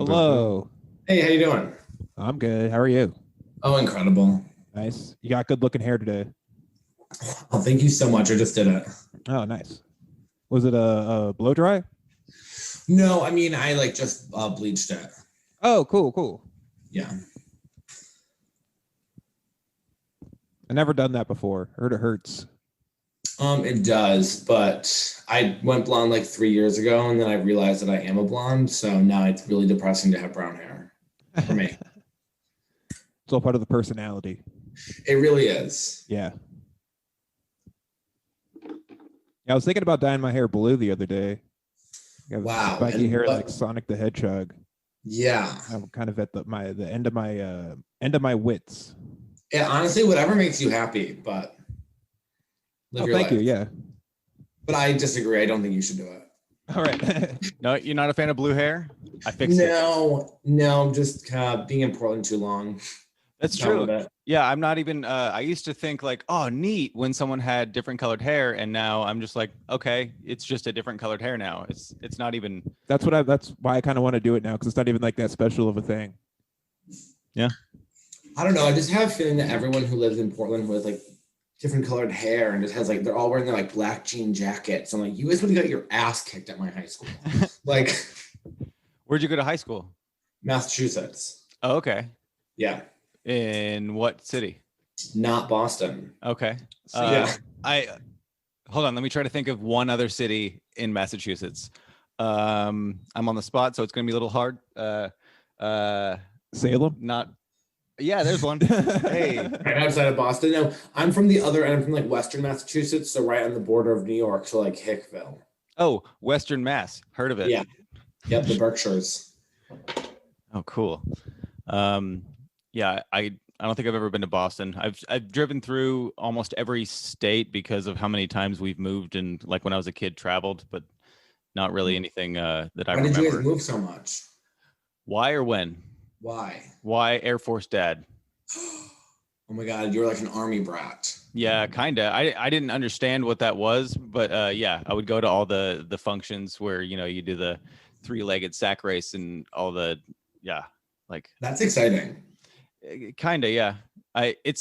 Hello. Hey, how you doing? I'm good. How are you? Oh, incredible. Nice. You got good looking hair today. Oh, thank you so much. I just did it. Oh, nice. Was it a blow dry? No, I mean, I just bleached it. Oh, cool. Yeah. I never done that before. Heard it hurts. It does, but I went blonde like 3 years ago, and then I realized that I am a blonde, so now it's really depressing to have brown hair for me. It's all part of the personality. It really is. Yeah. I was thinking about dyeing my hair blue the other day. I have Wow. spiky hair like Sonic the Hedgehog. Yeah. I'm kind of at the end of my wits. Yeah, honestly, whatever makes you happy, but live your thank life. you. Yeah. But I disagree. I don't think you should do it. All right. No, you're not a fan of blue hair? I fixed it. No, just being in Portland too long. That's true. Yeah, I'm not even, I used to think like, oh, neat when someone had different colored hair. And now I'm just like, okay, it's just a different colored hair now. It's not even. That's why I kind of want to do it now. Cause it's not even like that special of a thing. Yeah. I don't know. I just have a feeling that everyone who lives in Portland with like different colored hair and just has like, they're all wearing their like black jean jackets. I'm like, you guys would have got your ass kicked at my high school. Like, where'd you go to high school? Massachusetts. Oh, okay. Yeah. In what city? Not Boston. Okay. Yeah. Hold on. Let me try to think of one other city in Massachusetts. I'm on the spot, so it's going to be a little hard. Salem? Not. Yeah, there's one. Hey. Right outside of Boston. No, I'm from the other end. I'm from like Western Massachusetts, so right on the border of New York, so like Hickville. Oh, Western Mass. Heard of it? Yeah. Yep, the Berkshires. Oh, cool. Yeah, I don't think I've ever been to Boston. I've driven through almost every state because of how many times we've moved and like when I was a kid traveled, but not really anything that I remember. Why did you guys move so much? Why or when? Why Air Force dad. Oh my God, you're like an army brat. Yeah, kind of. I didn't understand what that was, but yeah, I would go to all the functions where, you do the 3-legged sack race and all the, yeah, like. That's exciting. Kind of, yeah. It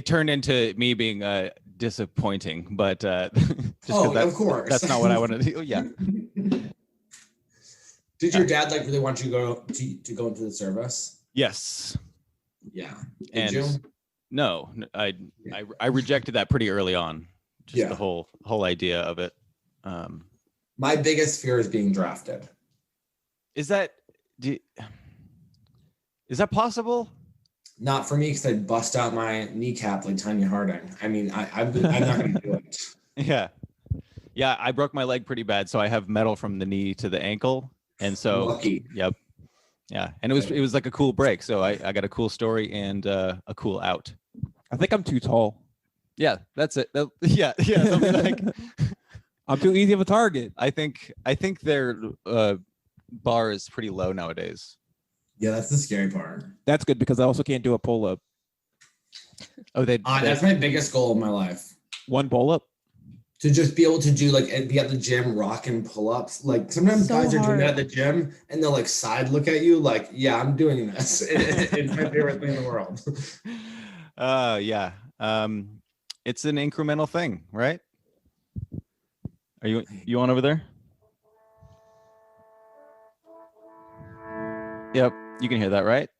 turned into me being disappointing, but just of course, that's not what I want to do. Yeah. Did your dad like really want you to go into the service? Yes. Yeah. Did you? No, I rejected that pretty early on. Just the whole idea of it. My biggest fear is being drafted. Is that possible? Not for me, because I'd bust out my kneecap like Tanya Harding. I mean, I'm not going to do it. Yeah. I broke my leg pretty bad, so I have metal from the knee to the ankle, and so. Lucky. Yep. Yeah, and it was like a cool break. So I got a cool story and a cool out. I think I'm too tall. Yeah, that's it. Yeah. Like, I'm too easy of a target. I think their bar is pretty low nowadays. Yeah, that's the scary part. That's good because I also can't do a pull up. Oh, that's my biggest goal of my life. One pull up? To just be able to do be at the gym rocking pull-ups. Like sometimes guys are doing that at the gym and they'll like side look at you like, yeah, I'm doing this. It's my favorite thing in the world. Yeah. It's an incremental thing, right? Are you on over there? Yep, you can hear that, right?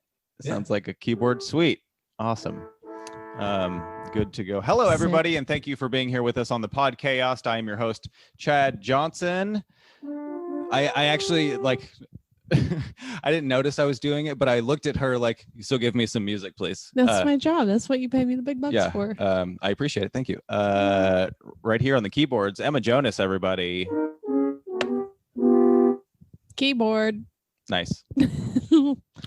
Sounds like a keyboard. Sweet. Awesome. Good to go. Hello, everybody, and thank you for being here with us on the Podchaost. I am your host, Chad Johnson. I actually I didn't notice I was doing it, but I looked at her like, so give me some music, please. That's my job. That's what you pay me the big bucks for. I appreciate it. Thank you. Right here on the keyboards, Emma Jonas, everybody. Keyboard. Nice.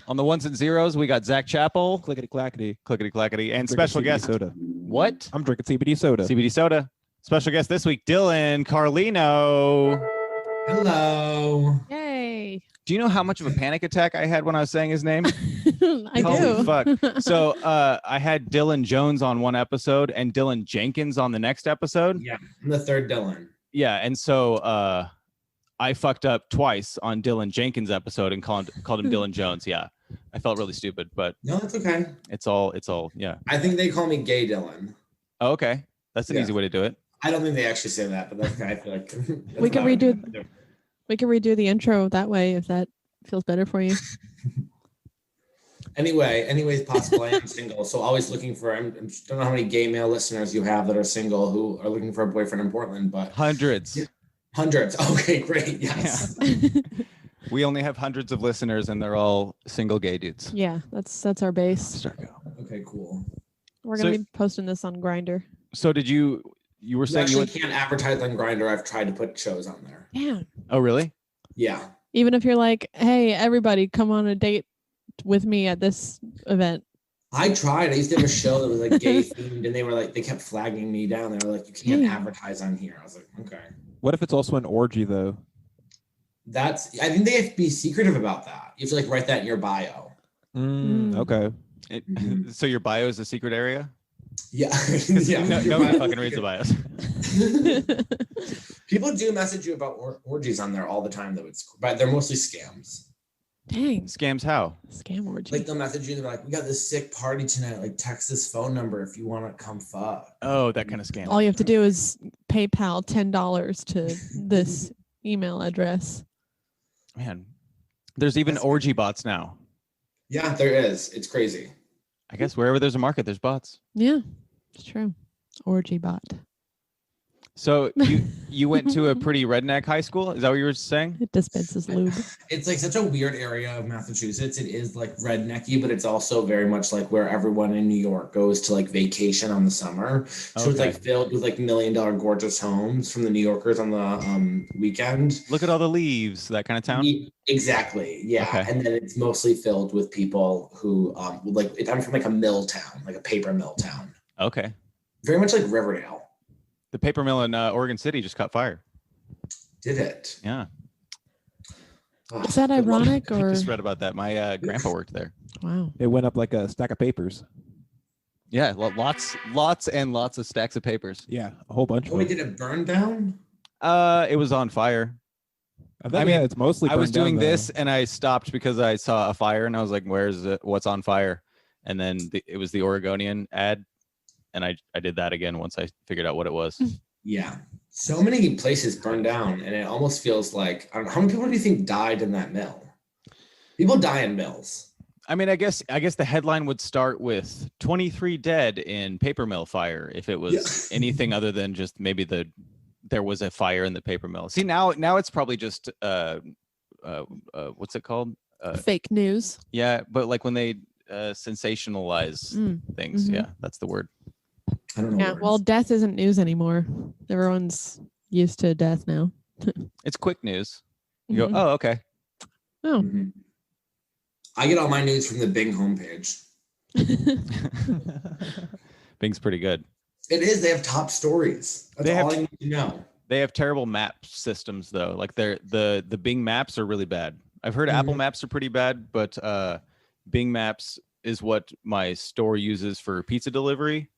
On the ones and zeros, we got Zach Chappell. Clickety clackety. Clickety clackety. And special CBD guest. soda. What? I'm drinking CBD soda. CBD soda. Special guest this week, Dylan Carlino. Hello. Yay. Do you know how much of a panic attack I had when I was saying his name? I Holy do. Fuck. So I had Dylan Jones on one episode and Dylan Jenkins on the next episode. Yeah, I'm the third Dylan. Yeah, and so I fucked up twice on Dylan Jenkins' episode and called him Dylan Jones. Yeah, I felt really stupid, but No, that's okay. It's all. Yeah. I think they call me Gay Dylan. Oh, okay, that's an Yeah. easy way to do it. I don't think they actually say that, but that's kind of, I feel like that's We can what I would redo- do. We can redo the intro that way if that feels better for you. Anyways, possible. I am single, so always looking for. I don't know how many gay male listeners you have that are single who are looking for a boyfriend in Portland, but Hundreds. hundreds. Okay, great. Yes. We only have hundreds of listeners, and they're all single gay dudes. Yeah, that's our base. Start go. Okay, cool. We're gonna So- be posting this on Grindr. So did you were You saying you actually went? can't advertise on Grindr. I've tried to put shows on there. Yeah. Oh, really? Yeah. Even if you're like, hey, everybody, come on a date with me at this event. I tried. I used to have a show that was like gay themed, and they kept flagging me down. They were like, "You can't Yeah. advertise on here." I was like, "Okay." What if it's also an orgy though? I think they have to be secretive about that. You have to like write that in your bio. Okay. So your bio is a secret area? Yeah. 'Cause Yeah. no one fucking reads the bios. People do message you about orgies on there all the time, though. But they're mostly scams. Dang. Scams how? Scam orgy. Like they'll message you, they're like, "We got this sick party tonight. Like, text this phone number if you want to come fuck." Oh, that kind of scam. All you have to do is PayPal $10 to this email address. Man, there's even orgy bots now. Yeah, there is. It's crazy. I guess wherever there's a market, there's bots. Yeah, it's true. Orgy bot. So you went to a pretty redneck high school? Is that what you were saying? It dispenses lube. It's like such a weird area of Massachusetts. It is like rednecky, but it's also very much like where everyone in New York goes to like vacation on the summer. So it's Okay. like filled with like $1 million gorgeous homes from the New Yorkers on the weekend. Look at all the leaves, that kind of town. Exactly. Yeah. Okay. And then it's mostly filled with people who I'm from like a mill town, like a paper mill town. Okay. Very much like Riverdale. The paper mill in Oregon City just caught fire. Did it? Yeah. Ugh, Is that good luck. ironic I or just read about that. My grandpa worked there. wow? It went up like a stack of papers. Yeah, lots and lots of stacks of papers. Yeah, a whole bunch. Oh, Of wait, them. did it burn down? It was on fire. I mean, mean, it's mostly. I was burned down, doing though. this and I stopped because I saw a fire and I was like, "Where's it? What's on fire?" And then it was the Oregonian ad, and I did that again once I figured out what it was. Yeah. So many places burned down, and it almost feels like, I don't know, how many people do you think died in that mill? People die in mills. I mean, I guess the headline would start with 23 dead in paper mill fire if it was Yeah. anything other than just maybe there was a fire in the paper mill. See, now it's probably just what's it called? Fake news. Yeah, but like when they sensationalize things, mhm. yeah, that's the word. I don't know. Yeah. words. Well, death isn't news anymore. Everyone's used to death now. It's quick news. You go, Mhm. oh, okay. Oh. Mhm. I get all my news from the Bing homepage. Bing's pretty good. It is. They have top stories. That's They have all I need to know. They have terrible map systems though. Like the Bing maps are really bad. I've heard Apple Mhm. Maps are pretty bad, but Bing Maps is what my store uses for pizza delivery.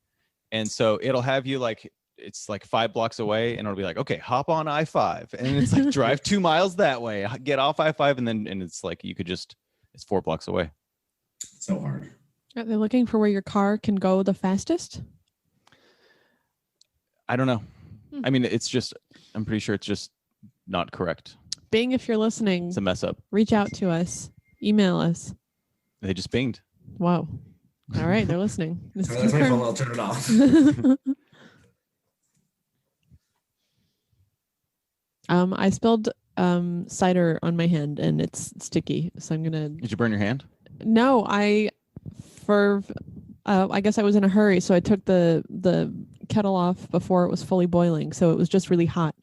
And so it'll have you like, it's like 5 blocks away and it'll be like, okay, hop on I-5. And it's like drive 2 miles that way, get off I-5. And it's like, it's 4 blocks away. So hard. Are they looking for where your car can go the fastest? I don't know. Hmm. I mean, I'm pretty sure it's just not correct. Bing, if you're listening, It's a mess up. reach out to us. Email us. They just binged. Whoa. All right, they're listening. This Sorry, that's my phone. I'll turn it off. I spilled cider on my hand and it's sticky, so I'm gonna. Did you burn your hand? No, I guess I was in a hurry, so I took the kettle off before it was fully boiling, so it was just really hot.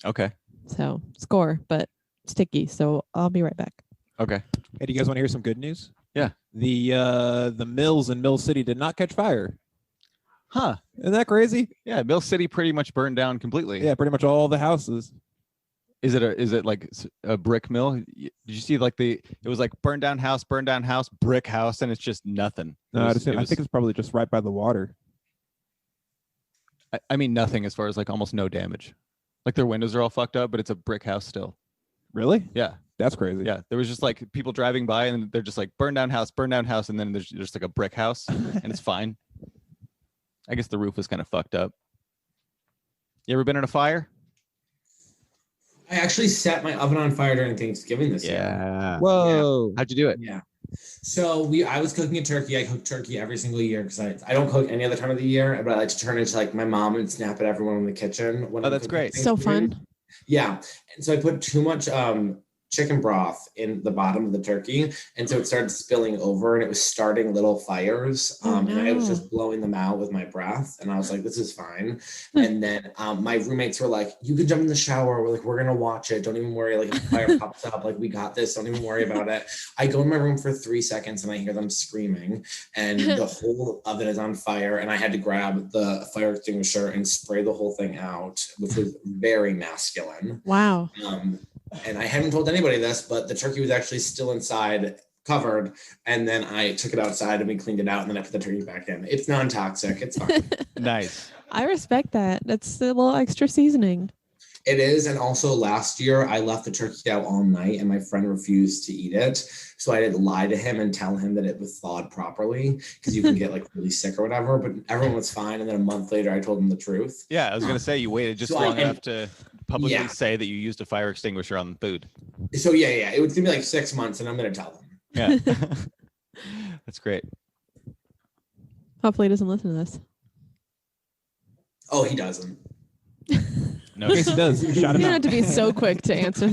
Okay. So score, but sticky. So I'll be right back. Okay. Hey, do you guys want to hear some good news? Yeah. The mills in Mill City did not catch fire. Huh. Isn't that crazy? Yeah, Mill City pretty much burned down completely. Yeah, pretty much all the houses. Is it like a brick mill? Did you see like it was like burned down house, brick house, and it's just nothing. No, I think it's probably just right by the water. I mean nothing as far as like almost no damage. Like their windows are all fucked up, but it's a brick house still. Really? Yeah. That's crazy. Yeah. There was just like people driving by and they're just like burn down house. And then there's just like a brick house and it's fine. I guess the roof was kind of fucked up. You ever been in a fire? I actually set my oven on fire during Thanksgiving this year. Yeah. Whoa. How'd you do it? Yeah. So I was cooking a turkey. I cook turkey every single year because I don't cook any other time of the year, but I like to turn into like my mom and snap at everyone in the kitchen. When Oh, I'm that's cooking great. So Thanksgiving. fun. Yeah. And so I put too much chicken broth in the bottom of the turkey. And so it started spilling over and it was starting little fires. And I was just blowing them out with my breath. And I was like, this is fine. And then my roommates were like, you can jump in the shower. We're going to watch it. Don't even worry. Like if the fire pops up, like we got this. Don't even worry about it. I go in my room for 3 seconds and I hear them screaming and the whole oven is on fire. And I had to grab the fire extinguisher and spray the whole thing out, which was very masculine. Wow. And I hadn't told anybody this, but the turkey was actually still inside, covered. And then I took it outside and we cleaned it out. And then I put the turkey back in. It's non-toxic. It's fine. Nice. I respect that. That's a little extra seasoning. It is. And also last year, I left the turkey out all night and my friend refused to eat it. So I didn't lie to him and tell him that it was thawed properly because you can get like really sick or whatever. But everyone was fine. And then a month later, I told him the truth. Yeah, I was gonna say you waited just So long enough to publicly Yeah. say that you used a fire extinguisher on food. So yeah, it was gonna be like 6 months and I'm going to tell them. Yeah. That's great. Hopefully he doesn't listen to this. Oh, he doesn't. No, In case he does, You shout him don't have out. to be so quick to answer.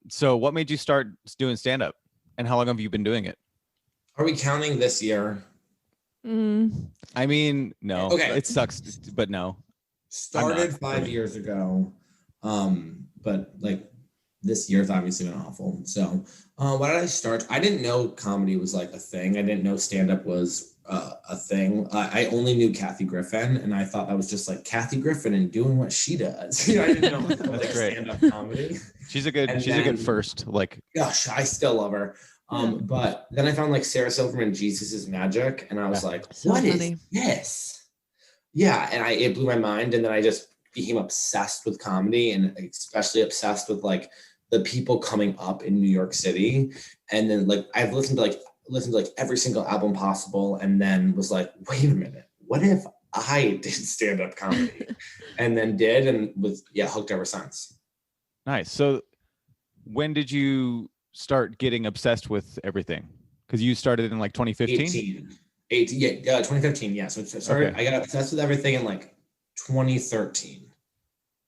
So what made you start doing stand-up? And how long have you been doing it? Are we counting this year? I mean, no. Okay. It sucks, but no. Started not. 5 years ago. But like this year's obviously been awful. So why did I start? I didn't know comedy was like a thing. I didn't know stand-up was a thing. I only knew Kathy Griffin, and I thought that was just like Kathy Griffin and doing what she does. You know, I didn't know it was like great. stand-up comedy. She's a good first. Like, Gosh, I still love her. But then I found like Sarah Silverman, Jesus is Magic, and I was like, So what funny. is this? Yeah, and it blew my mind, and then I just became obsessed with comedy, and especially obsessed with like the people coming up in New York City. And then like I've listened to every single album possible, and then was like, wait a minute, what if I did stand-up comedy? And then did, and was hooked ever since. nice. So when did you start getting obsessed with everything? Because you started in like 2015? 2015. Yeah. So it started, Okay. I got obsessed with everything in like 2013.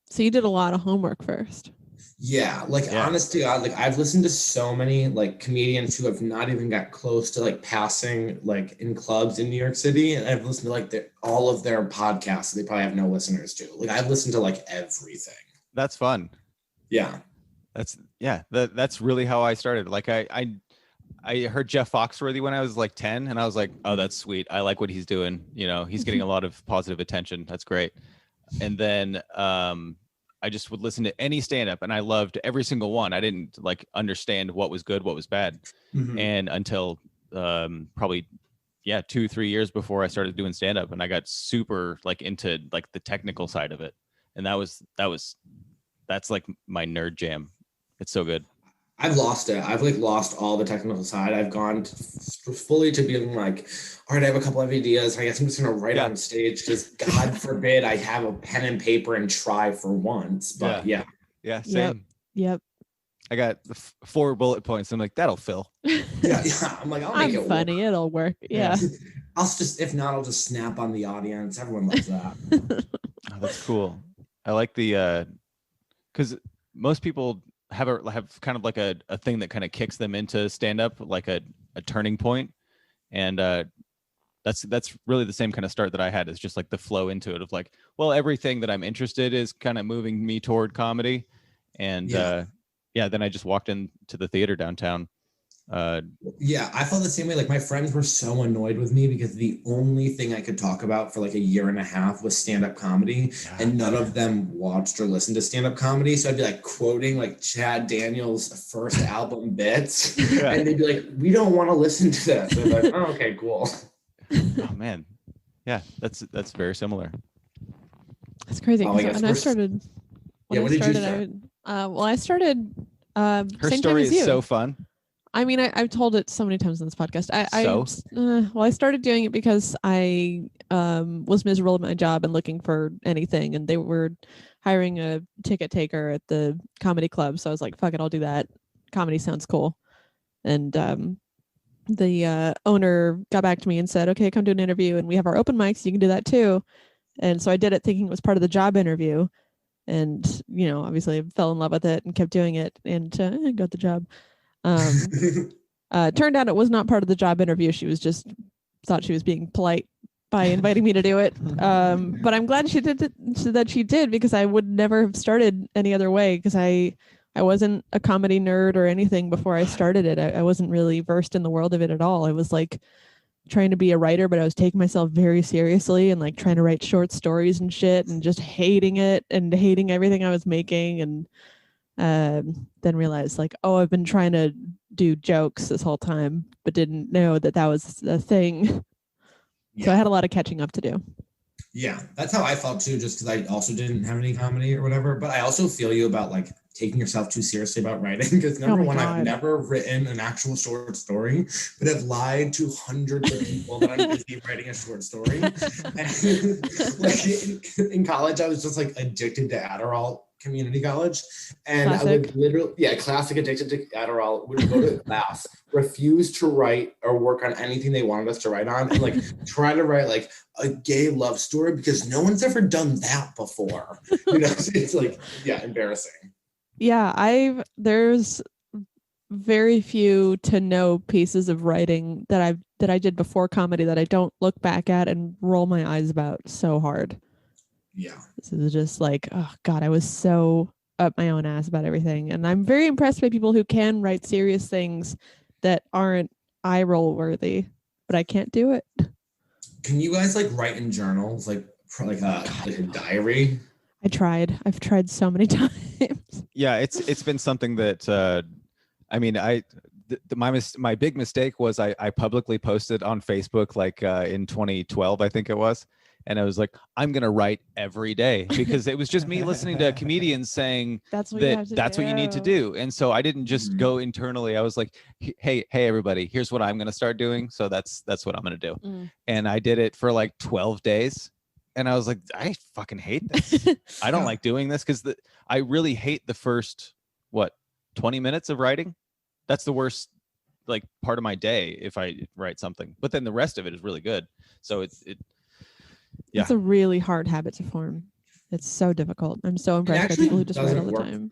So you did a lot of homework first. Yeah. Like Yeah. honest to God, like I've listened to so many like comedians who have not even got close to like passing like in clubs in New York City. And I've listened to like all of their podcasts that they probably have no listeners to. Like I've listened to like everything. That's fun. Yeah. That's really how I started. Like I heard Jeff Foxworthy when I was like 10 and I was like, oh, that's sweet. I like what he's doing. You know, he's getting a lot of positive attention. That's great. And then I just would listen to any stand-up and I loved every single one. I didn't like understand what was good, what was bad. Mhm. And until probably 2-3 years before I started doing stand-up, and I got super like into like the technical side of it. And that's like my nerd jam. It's so good. I've lost it. I've like lost all the technical side. I've gone fully to being like, all right, I have a couple of ideas. I guess I'm just going to write on stage because God forbid I have a pen and paper and try for once. But yeah. Yeah, same. Yep. I got 4 bullet points. I'm like, that'll fill. Yeah. I'm like, I'll make I'm it funny. work. It'll work. Yeah. If not, I'll just snap on the audience. Everyone loves that. Oh, that's cool. I like the because most people have kind of like a thing that kind of kicks them into stand up, like a turning point. And that's really the same kind of start that I had, is just like the flow into it of like, well, everything that I'm interested is kind of moving me toward comedy. And then I just walked into the theater downtown. Yeah, I felt the same way. Like my friends were so annoyed with me because the only thing I could talk about for like a year and a half was stand-up comedy, and none of them watched or listened to stand-up comedy. So I'd be like quoting like Chad Daniels' first album bits, and they'd be like, "We don't want to listen to this." And I'm like, "Oh, okay, cool." Oh man, Yeah, that's very similar. That's crazy. Oh, 'cause I guess when I we're- started, Yeah, when did you start? I started. Her same time story as is you. so fun. I mean, I've told it so many times in this podcast. So? I started doing it because I was miserable at my job and looking for anything, and they were hiring a ticket taker at the comedy club. So I was like, "Fuck it, I'll do that. Comedy sounds cool." And the owner got back to me and said, "Okay, come do an interview, and we have our open mics. You can do that too." And so I did it, thinking it was part of the job interview, and obviously I fell in love with it and kept doing it, and got the job. Turned out it was not part of the job interview. She was just thought she was being polite by inviting me to do it. But I'm glad she did that she did, because I would never have started any other way, because I wasn't a comedy nerd or anything before I started it. I wasn't really versed in the world of it at all. I was like trying to be a writer, but I was taking myself very seriously and like trying to write short stories and shit, and just hating it and hating everything I was making. And then realized like, oh, I've been trying to do jokes this whole time, but didn't know that was a thing. Yeah. So I had a lot of catching up to do. Yeah, that's how I felt too, just because I also didn't have any comedy or whatever. But I also feel you about like taking yourself too seriously about writing, because number one, God. I've never written an actual short story, but I've lied to hundreds of people that I'm busy writing a short story. And, like in college, I was just like addicted to Adderall, community college, and Classic. I would literally, classic addicted to Adderall, would go to class, refuse to write or work on anything they wanted us to write on, and like try to write like a gay love story, because no one's ever done that before. It's like, embarrassing. Yeah, there's very few to no pieces of writing that I did before comedy that I don't look back at and roll my eyes about so hard. Yeah. This is just like, oh God, I was so up my own ass about everything. And I'm very impressed by people who can write serious things that aren't eye roll worthy, but I can't do it. Can you guys like write in journals, like a diary? I've tried so many times. Yeah, it's been something that I mean, my big mistake was I publicly posted on Facebook like in 2012, I think it was. And I was like, I'm going to write every day, because it was just me listening to comedians saying that's what you need to do. And so I didn't just go internally. I was like, hey, everybody, here's what I'm going to start doing. So that's what I'm going to do. And I did it for like 12 days. And I was like, I fucking hate this. I don't like doing this, because I really hate the first, 20 minutes of writing. That's the worst like part of my day if I write something. But then the rest of it is really good. So yeah. It's a really hard habit to form. It's so difficult. I'm so impressed by people who just write all the time.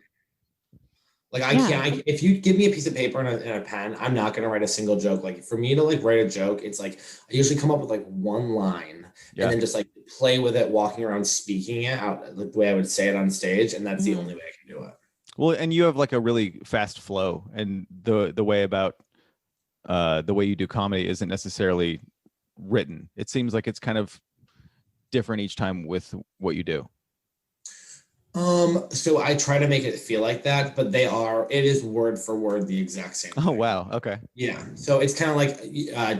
Like I can't. If you give me a piece of paper and a pen, I'm not gonna write a single joke. Like for me to like write a joke, it's like I usually come up with like one line and then just like play with it, walking around, speaking it out like the way I would say it on stage, and that's the only way I can do it. Well, and you have like a really fast flow, and the way about the way you do comedy isn't necessarily written. It seems like it's kind of different each time with what you do. So I try to make it feel like that, but it is word for word the exact same Oh thing. wow, okay. Yeah, so it's kind of like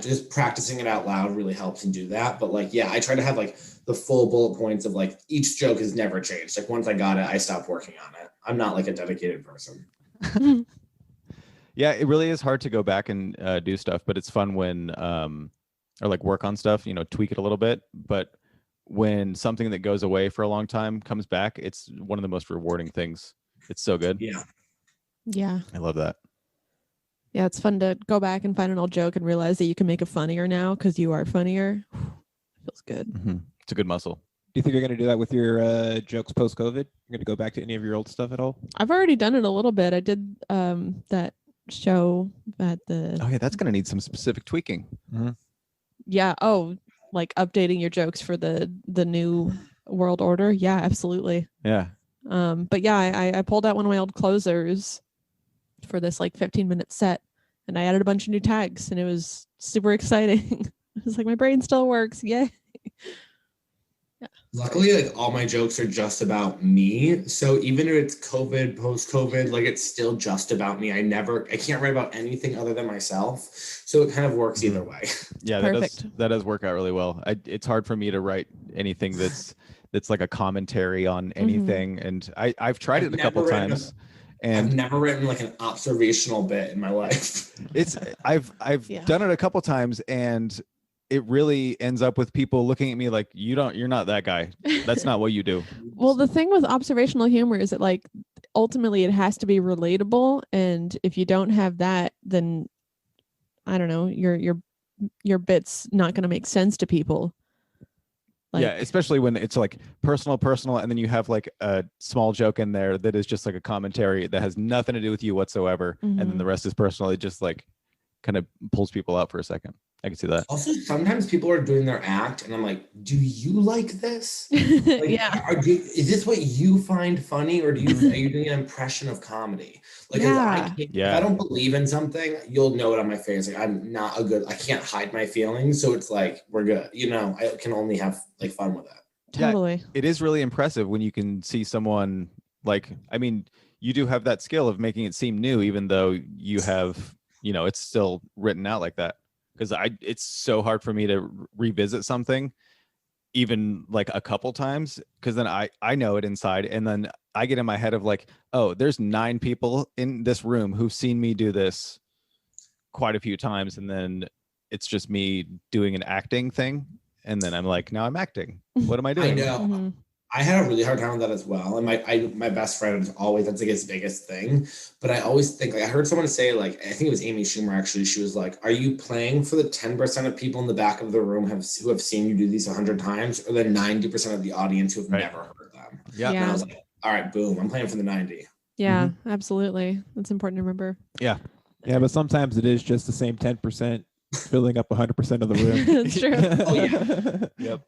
just practicing it out loud really helps you do that. But like, I try to have like the full bullet points of like each joke has never changed. Like once I got it, I stopped working on it. I'm not like a dedicated person. Yeah, it really is hard to go back and do stuff, but it's fun when or like work on stuff, tweak it a little bit. But when something that goes away for a long time comes back, it's one of the most rewarding things. It's so good. Yeah. I love that. Yeah, it's fun to go back and find an old joke and realize that you can make it funnier now because you are funnier. Feels good. Mm-hmm. It's a good muscle. Do you think you're going to do that with your jokes post-COVID? You're going to go back to any of your old stuff at all? I've already done it a little bit. I did that show at the... Oh yeah, that's going to need some specific tweaking. Mm-hmm. Yeah. Oh, like updating your jokes for the new world order. Yeah, absolutely. Yeah. But yeah, I pulled out one of my old closers for this like 15-minute set, and I added a bunch of new tags, and it was super exciting. It was like my brain still works. Yay. Luckily, like all my jokes are just about me. So even if it's COVID, post-COVID, like it's still just about me. I can't write about anything other than myself. So it kind of works either way. Yeah, that does work out really well. It's hard for me to write anything that's like a commentary on anything. And I've tried it a couple times. And I've never written like an observational bit in my life. I've done it a couple times, and it really ends up with people looking at me like, you're not that guy. That's not what you do. Well, the thing with observational humor is that like ultimately it has to be relatable, and if you don't have that, then I don't know, your bit's not going to make sense to people. Like, yeah, especially when it's like personal, and then you have like a small joke in there that is just like a commentary that has nothing to do with you whatsoever, and then the rest is personal. It just like kind of pulls people out for a second. I can see that. Also, sometimes people are doing their act, and I'm like, "Do you like this? Like, yeah. Is this what you find funny, or are you doing an impression of comedy? Like, if I don't believe in something, you'll know it on my face. Like, I can't hide my feelings. So it's like we're good. I can only have like fun with it. Totally. Yeah, it is really impressive when you can see someone like. I mean, you do have that skill of making it seem new, even though you have, it's still written out like that. Because it's so hard for me to revisit something even like a couple times, because then I know it inside, and then I get in my head of like, oh, there's 9 people in this room who've seen me do this quite a few times, and then it's just me doing an acting thing, and then I'm like, now I'm acting. What am I doing? I know. I had a really hard time with that as well. And my best friend is always, that's like his biggest thing. But I always think, like, I heard someone say, like, I think it was Amy Schumer actually. She was like, are you playing for the 10% of people in the back of the room who have seen you do these 100 times, or the 90% of the audience who have never heard them? Yeah. And I was like, all right, boom, I'm playing for the 90. Yeah, absolutely. That's important to remember. Yeah. Yeah, but sometimes it is just the same 10% filling up 100% of the room. That's true. Oh, yeah. Yep.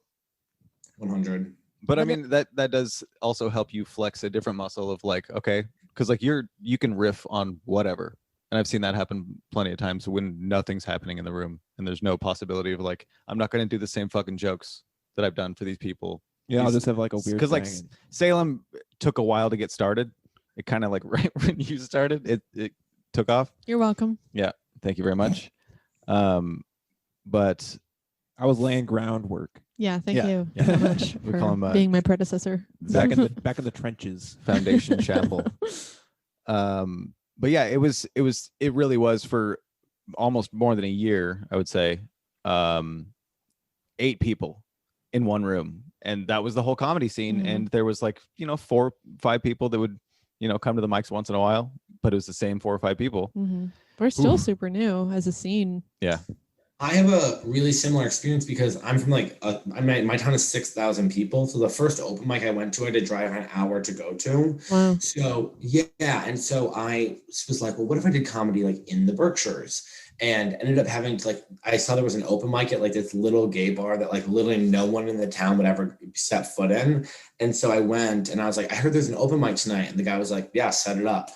100. But I mean, that does also help you flex a different muscle of like, okay, because like you can riff on whatever. And I've seen that happen plenty of times when nothing's happening in the room and there's no possibility of like, I'm not going to do the same fucking jokes that I've done for these people. Yeah, I'll just have like a weird because like thing. Salem took a while to get started. It kind of like right when you started, it took off. You're welcome. Yeah, thank you very much. But I was laying groundwork. Yeah, thank you Yeah. so much We for call him, being my predecessor. Back in the trenches. Foundation Chappell. But yeah, it really was for almost more than a year, I would say. 8 people in one room, and that was the whole comedy scene. And there was like 4 or 5 people that would come to the mics once in a while, but it was the same 4 or 5 people. We're still super new as a scene. Yeah. I have a really similar experience because I'm from like my town is 6,000 people. So the first open mic I went to, I had to drive an hour to go to. Wow. So yeah, and so I was like, well, what if I did comedy like in the Berkshires? And ended up having to like, I saw there was an open mic at like this little gay bar that like literally no one in the town would ever set foot in. And so I went and I was like, I heard there's an open mic tonight, and the guy was like, yeah, set it up.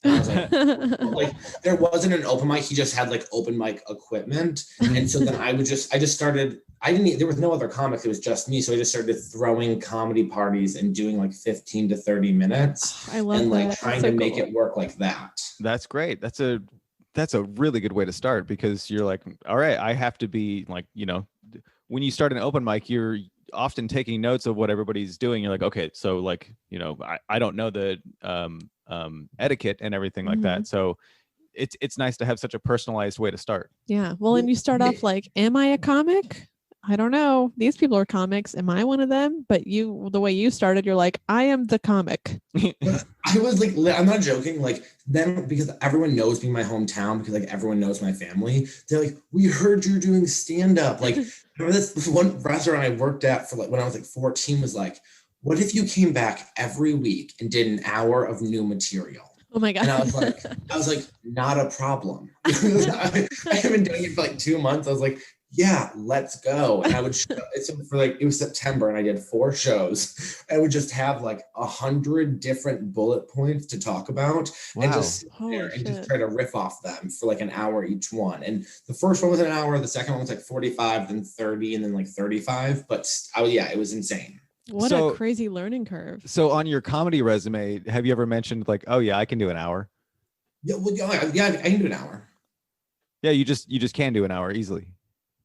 And I was like, there wasn't an open mic. He just had like open mic equipment. And so then I just started, there was no other comics. It was just me. So I just started throwing comedy parties and doing like 15 to 30 minutes. I love and like that. trying to make it work like that. That's great. That's a really good way to start, because you're like, all right, I have to be like, when you start an open mic, you're often taking notes of what everybody's doing. You're like, okay, so like, I don't know the etiquette and everything like that. So it's nice to have such a personalized way to start. Yeah. Well, and you start off like, am I a comic? I don't know. These people are comics. Am I one of them? But the way you started, you're like, I am the comic. I was like, I'm not joking. Like then, because everyone knows me in my hometown, because like everyone knows my family, they're like, we heard you're doing stand-up. Like, remember this one restaurant I worked at for like when I was like 14 was like, what if you came back every week and did an hour of new material? Oh my God. And I was like, not a problem. I have been doing it for like 2 months. I was like, yeah, let's go. And I would show, it's for like, it was September and I did 4 shows. I would just have like 100 different bullet points to talk about and just sit there and just try to riff off them for like an hour each one. And the first one was an hour, the second one was like 45, then 30, and then like 35. But yeah, it was insane. What a crazy learning curve. So on your comedy resume, have you ever mentioned like, oh yeah, I can do an hour? Yeah, well, yeah, I can do an hour. Yeah, you just can do an hour easily.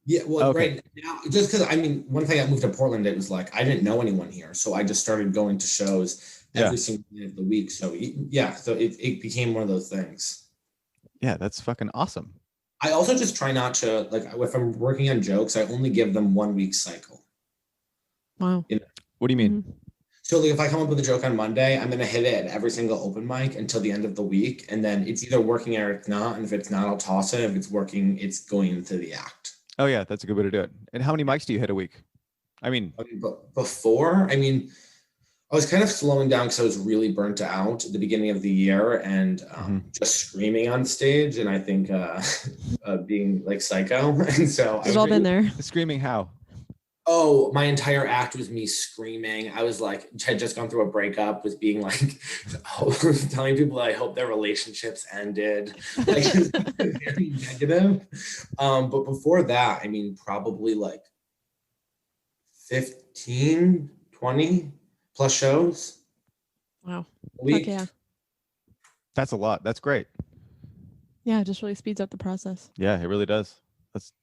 Yeah, well, right now, just because, I mean, one thing I moved to Portland, it was like, I didn't know anyone here. So I just started going to shows every single day of the week. So yeah, so it became one of those things. Yeah, that's fucking awesome. I also just try not to, like, if I'm working on jokes, I only give them 1 week cycle. Wow. You know? What do you mean? So like if I come up with a joke on Monday, I'm going to hit it at every single open mic until the end of the week. And then it's either working or it's not. And if it's not, I'll toss it. If it's working, it's going into the act. Oh yeah, that's a good way to do it. And how many mics do you hit a week? I mean, before, I mean, I was kind of slowing down because I was really burnt out at the beginning of the year and just screaming on stage. And I think being like psycho. And so we've all been there. Screaming how? Oh, my entire act was me screaming. I was like, had just gone through a breakup, was being like, telling people I hope their relationships ended. Like, very negative. But before that, I mean, probably like 15, 20 plus shows. Wow. A week. Fuck yeah. That's a lot. That's great. Yeah, it just really speeds up the process. Yeah, it really does.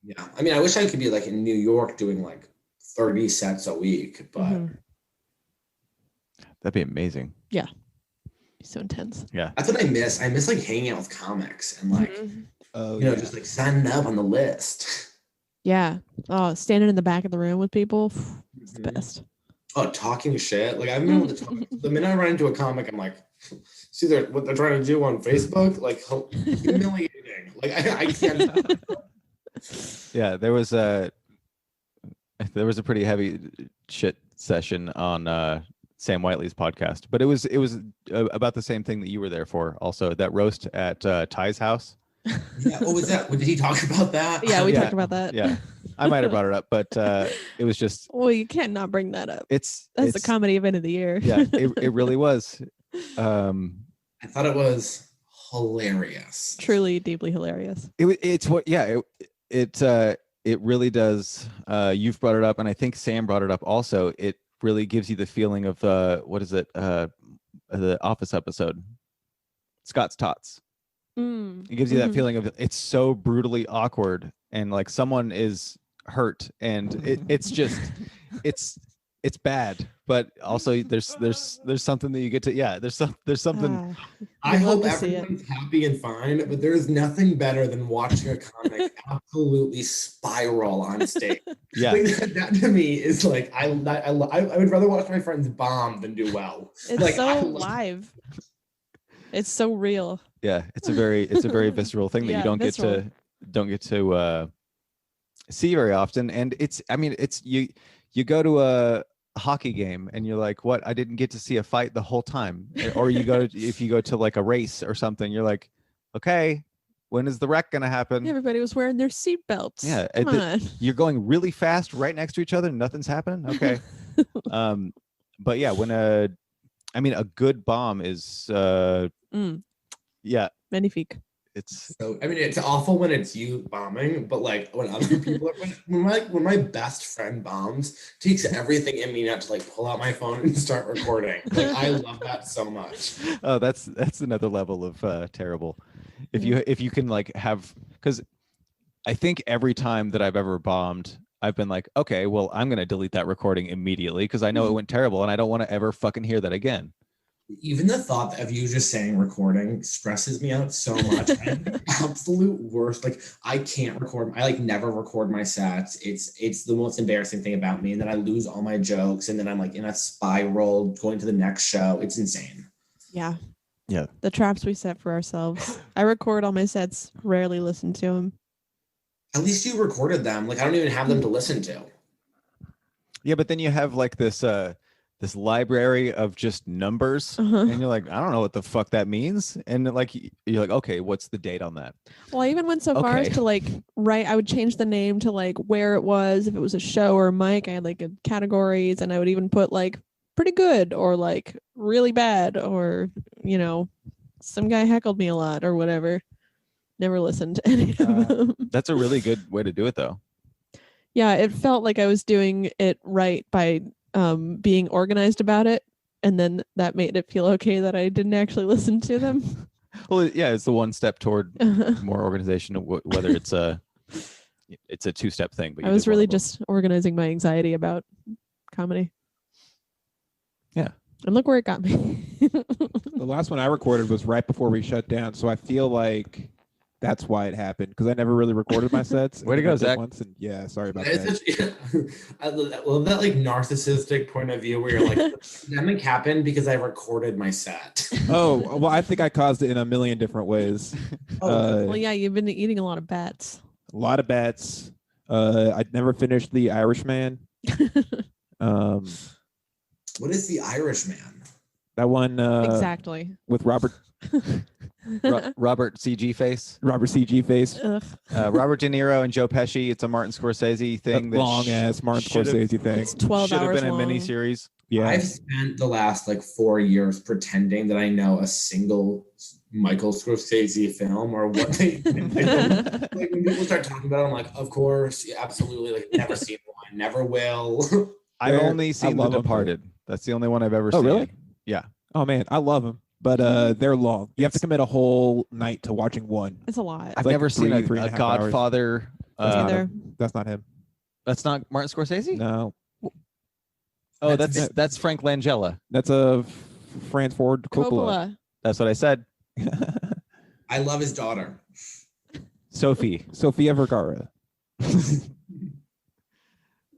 Yeah. I mean, I wish I could be like in New York doing like 30 sets a week, but that'd be amazing. Yeah. So intense. Yeah. That's what I miss. I miss like hanging out with comics and like, just like signing up on the list. Yeah. Oh, standing in the back of the room with people. It's the best. Oh, talking shit. Like I've been able to talk. The minute I run into a comic, I'm like, see what they're trying to do on Facebook? Like humiliating. Like I can't. Yeah, there was a pretty heavy shit session on Sam Whiteley's podcast, but it was about the same thing that you were there for. Also, that roast at Ty's house. Yeah. What was that? Did he talk about that? Yeah, we talked about that. Yeah, I might have brought it up, but it was just. Well, you can't not bring that up. It's the comedy event of the year. Yeah, it really was. I thought it was hilarious. Truly, deeply hilarious. It really does. You've brought it up, and I think Sam brought it up also. It really gives you the feeling of what is it? The Office episode, Scott's Tots. It gives you that feeling of it's so brutally awkward, and like someone is hurt, and it's just it's bad, but also there's something that you get to there's something. I hope everyone's happy and fine, but there's nothing better than watching a comic absolutely spiral on stage. Yeah, like that to me is like I would rather watch my friends bomb than do well. It's like, so live. It's so real. Yeah, it's a very visceral thing that you don't get to see very often, and it's you go to a hockey game and you're like, what? I didn't get to see a fight the whole time. Or if you go to like a race or something, you're like, okay, when is the wreck gonna happen? Everybody was wearing their seatbelts. Yeah, come on. You're going really fast right next to each other. Nothing's happening. Okay. But yeah, when a good bomb is magnifique. It's so, I mean, it's awful when it's you bombing, but like when other people when my best friend bombs, it takes everything in me not to like pull out my phone and start recording. Like I love that so much. Oh, that's another level of terrible. If you can like have, because I think every time that I've ever bombed, I've been like, okay, well, I'm gonna delete that recording immediately because I know it went terrible and I don't want to ever fucking hear that again. Even the thought of you just saying recording stresses me out so much. I'm the absolute worst. Like I can't record. I like never record my sets. It's the most embarrassing thing about me. And then I lose all my jokes. And then I'm like in a spiral going to the next show. It's insane. Yeah. Yeah. The traps we set for ourselves. I record all my sets, rarely listen to them. At least you recorded them. Like I don't even have them to listen to. Yeah, but then you have like this this library of just numbers, and you're like, I don't know what the fuck that means, and like you're like, okay, what's the date on that? Well, I even went so far as Okay. to like write. I would change the name to like where it was, if it was a show or a mic. I had like categories, and I would even put like pretty good or like really bad or some guy heckled me a lot or whatever. Never listened to any of them. That's a really good way to do it, though. Yeah, it felt like I was doing it right by being organized about it, and then that made it feel okay that I didn't actually listen to them. Well, yeah, it's the one step toward more organization, whether it's a two-step thing. But I was really just organizing my anxiety about comedy. Yeah. And look where it got me. The last one I recorded was right before we shut down, so I feel like that's why it happened, because I never really recorded my sets. Way to go, Zach. Once, and yeah, sorry about It's that. I love that like narcissistic point of view where you're like, the pandemic happened because I recorded my set. Oh, well, I think I caused it in a million different ways. Well, yeah, you've been eating a lot of bats. A lot of bats. I'd never finished The Irishman. What is The Irishman? That one Exactly. with Robert Robert CG face. Robert CG face. Ugh. Robert De Niro and Joe Pesci. It's a Martin Scorsese thing. That long ass Martin Scorsese thing. It's 12 should have hours been a long. miniseries. Yeah. I've spent the last like 4 years pretending that I know a single Michael Scorsese film or what they like when people start talking about it, I'm like, of course, yeah, absolutely. Like never seen one, never will. I've They're- only seen The love 'em. Departed. That's the only one I've ever Oh, seen. really? Yeah. Oh man, I love them, but they're long. You have to commit a whole night to watching one. It's a lot. I've like never seen three and a a half hours. Godfather. That's not Either. him. That's not him. That's not Martin Scorsese? No, Oh, That's- that's Frank Langella. that's a Francis Ford Coppola. Coppola. That's what I said. I love his daughter. Sophie. Sofia Vergara.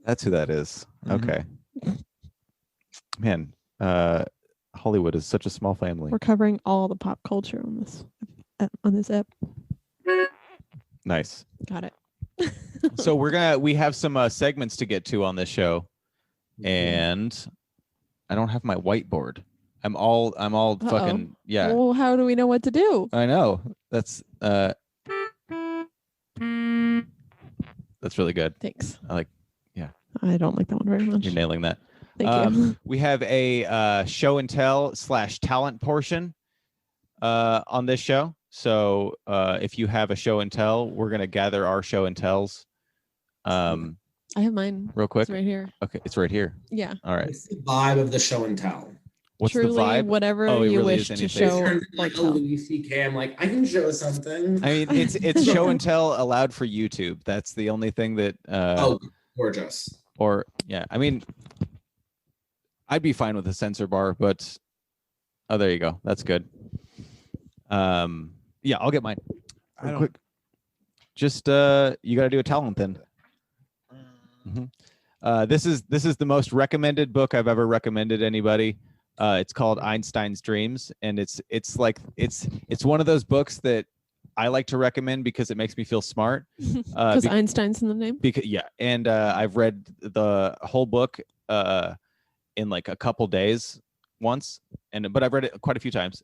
That's who that is. Mhm. Okay. Man, Hollywood is such a small family. We're covering all the pop culture on this app. Nice. Got it. So we have some segments to get to on this show, and I don't have my whiteboard. I'm all fucking yeah. Well, how do we know what to do? I know. That's really good. Thanks. I like. I don't like that one very much. You're nailing that. Thank you. We have a show and tell / talent portion on this show. So if you have a show and tell, we're gonna gather our show and tells. I have mine. Real quick. It's right here. Okay, it's right here. Yeah. All right. What's the vibe of the show and tell? What's Truly, the vibe? whatever Oh, it you really wish is to anything. show Turns or like a tell. Louis C.K. I'm like, I can show something. I mean, it's show and tell allowed for YouTube. That's the only thing that. Oh, gorgeous. Or yeah, I mean, I'd be fine with a censor bar, but oh, there you go. That's good. Yeah, I'll get mine. I don't. Quick. Just you got to do a talent then. This is the most recommended book I've ever recommended anybody. It's called Einstein's Dreams, and it's one of those books that I like to recommend because it makes me feel smart. Because Einstein's in the name. Because yeah, and I've read the whole book in like a couple days once, but I've read it quite a few times.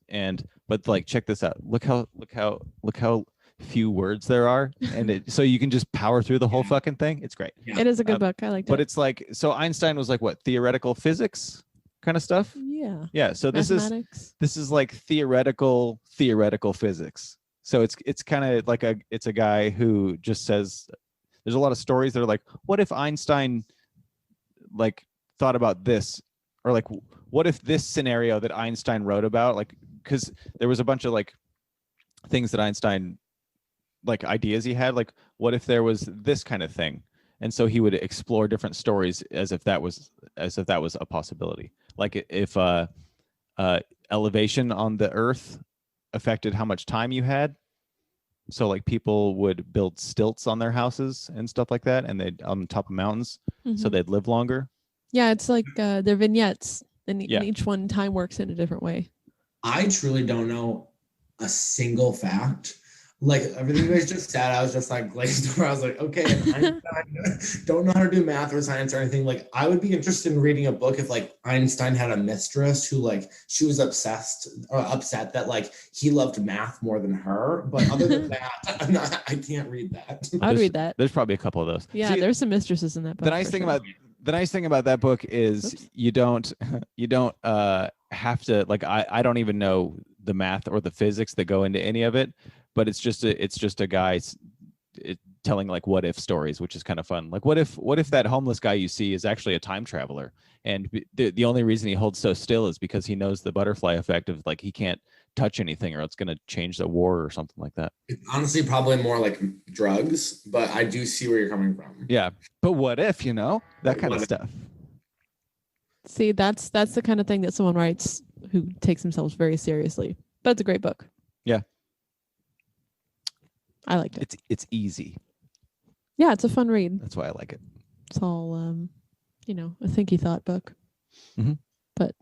But like, check this out. Look how few words there are, and so you can just power through the whole fucking thing. It's great. Yeah. It is a good book. I liked it. But it's like, so Einstein was like what, theoretical physics kind of stuff. Yeah. Yeah. So this Mathematics. is like theoretical physics. So it's kind of like it's a guy who just says, there's a lot of stories that are like, what if Einstein like thought about this, or like, what if this scenario that Einstein wrote about, like, because there was a bunch of like things that Einstein, like ideas he had, like what if there was this kind of thing, and so he would explore different stories as if that was a possibility, like if elevation on the earth affected how much time you had, so like people would build stilts on their houses and stuff like that, and they'd on top of mountains, so Mhm. they'd live longer. Yeah, it's like they're vignettes, and Yeah. in each one time works in a different way. I truly don't know a single fact Like everything you guys just said, I was just like glazed over. I was like, okay, Einstein don't know how to do math or science or anything. Like I would be interested in reading a book if like Einstein had a mistress who like she was upset that like he loved math more than her. But other than that, I can't read that. I'd read that. There's probably a couple of those. Yeah, there's some mistresses in that book. The nice thing about that book is Oops. you don't have to like I don't even know the math or the physics that go into any of it, but it's just a guy telling like what if stories, which is kind of fun. Like what if that homeless guy you see is actually a time traveler, and the only reason he holds so still is because he knows the butterfly effect of like he can't touch anything or it's going to change the war or something like that. It's honestly probably more like drugs, but I do see where you're coming from. Yeah, but what if, that kind of stuff. See, that's the kind of thing that someone writes who takes themselves very seriously. But it's a great book. Yeah. I liked it. It's easy. Yeah, it's a fun read. That's why I like it. It's all a thinky thought book. Mhm. But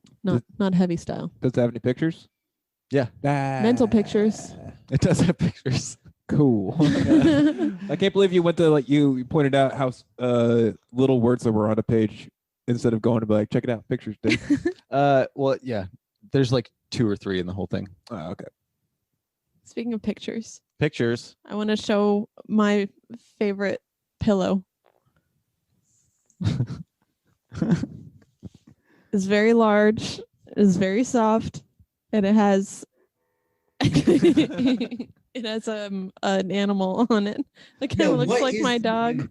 not heavy style. Does it have any pictures? Yeah. Mental pictures. It does have pictures. Cool. I can't believe you went to like you pointed out how little words that were on a page instead of going to be like, check it out, pictures, dude. Well, yeah. There's like 2 or 3 in the whole thing. Oh, okay. Speaking of pictures, Pictures. I want to show my favorite pillow. It's very large, it's very soft, and it has an animal on it. Like it looks like my dog.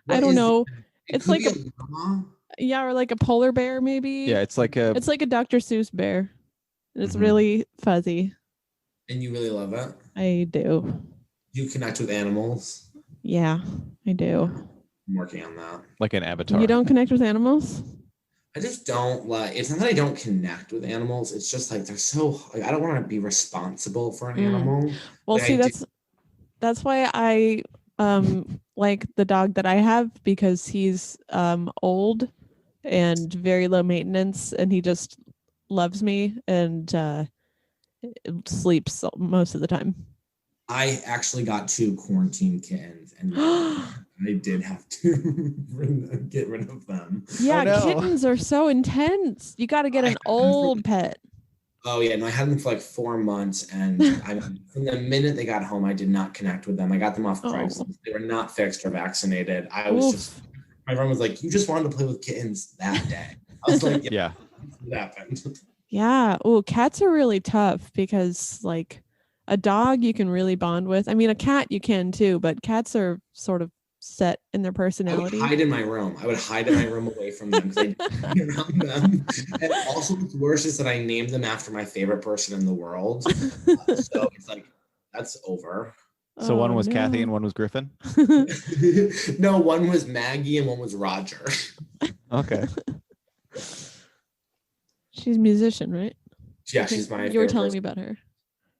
I don't know. It's like or like a polar bear maybe. Yeah, it's like a Dr. Seuss bear. And it's Mhm. really fuzzy. And you really love it? I do. You connect with animals? Yeah, I do. I'm working on that. like an avatar. You don't connect with animals? I just don't like, it's not that I don't connect with animals. It's just like, they're so, like, I don't want to be responsible for an animal. Well, Like, see, that's why I like the dog that I have, because he's old and very low maintenance, and he just loves me and sleeps most of the time. I actually got 2 quarantine kittens and I did have to get rid of them. Yeah, Oh, no. kittens are so intense. You got to get an old pet. Oh yeah, no, I had them for like 4 months, and from the minute they got home, I did not connect with them. I got them off Craigslist. They were not fixed or vaccinated. I was just, my friend was like, "You just wanted to play with kittens that day." I was like, Yeah. What happened? Yeah. Oh, cats are really tough because like a dog you can really bond with. I mean, a cat you can too, but cats are sort of set in their personality. I would hide in my room. I would hide in my room away from them because I didn't be around them. And also, what's worse is that I named them after my favorite person in the world. So it's like, that's over. So one was Kathy and one was Griffin. No, one was Maggie and one was Roger. Okay. She's a musician, right? Yeah, she's my You were telling person. me about her.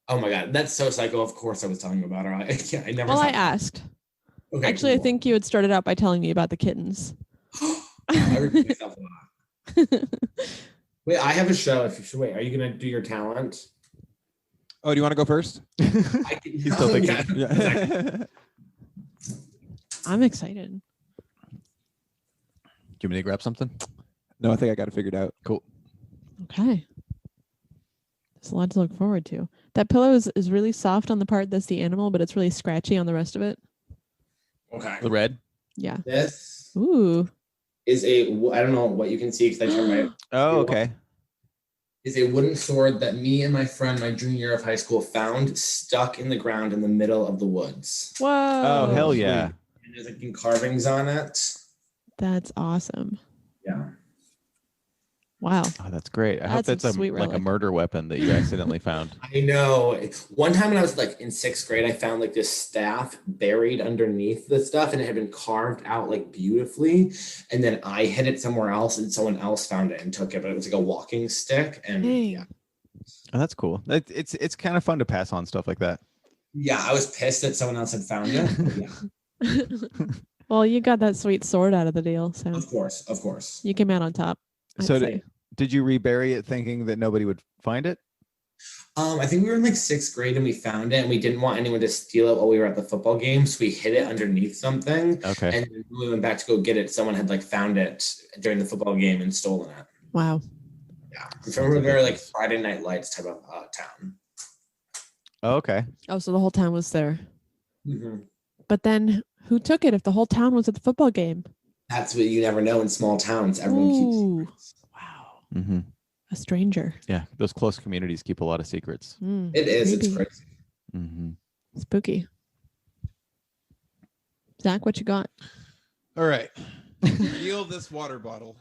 Oh my God, that's so psycho. Of course I was telling you about her. I never. Well, I asked. Okay, Actually, I cool. think you had started out by telling me about the kittens. I repeat myself a lot. Wait, I have a show. If you should wait, are you gonna do your talent? Oh, do you want to go first? I can, He's still thinking. Yeah. I'm excited. Do you want me to grab something? No, I think I got it figured out. Cool. Okay. There's a lot to look forward to. That pillow is really soft on the part that's the animal, but it's really scratchy on the rest of it. Okay. The red. Yeah. This Ooh. is I don't know what you can see because I turned my. Oh, okay. Is a wooden sword that me and my friend, my junior year of high school, found stuck in the ground in the middle of the woods. Whoa. Oh, hell yeah. And there's like carvings on it. That's awesome. Yeah. Wow. Oh, that's great. I hope That's that's a sweet like a relic. murder weapon that you accidentally found. I know. One time when I was like in 6th grade, I found like this staff buried underneath the stuff, and it had been carved out like beautifully. And then I hid it somewhere else, and someone else found it and took it. But it was like a walking stick, and Dang. yeah, Oh, that's cool. It's kind of fun to pass on stuff like that. yeah. I was pissed that someone else had found it. But yeah, Well, you got that sweet sword out of the deal, so of course. you came out on top. I'd So say. did you rebury it thinking that nobody would find it? I think we were in like 6th grade and we found it, and we didn't want anyone to steal it while we were at the football game, so we hid it underneath something. Okay. And then when we went back to go get it, someone had like found it during the football game and stolen it. Wow. Yeah, so we're very like Friday Night Lights type of town. Oh, okay. Oh, so the whole town was there. Mm-hmm. But then who took it if the whole town was at the football game? That's what you never know in small towns. Everyone Ooh. keeps. Wow. Mm-hmm. A stranger. Yeah, those close communities keep a lot of secrets. It is. Maybe. It's crazy. Mm-hmm. Spooky. Zach, what you got? All right. Feel this water bottle.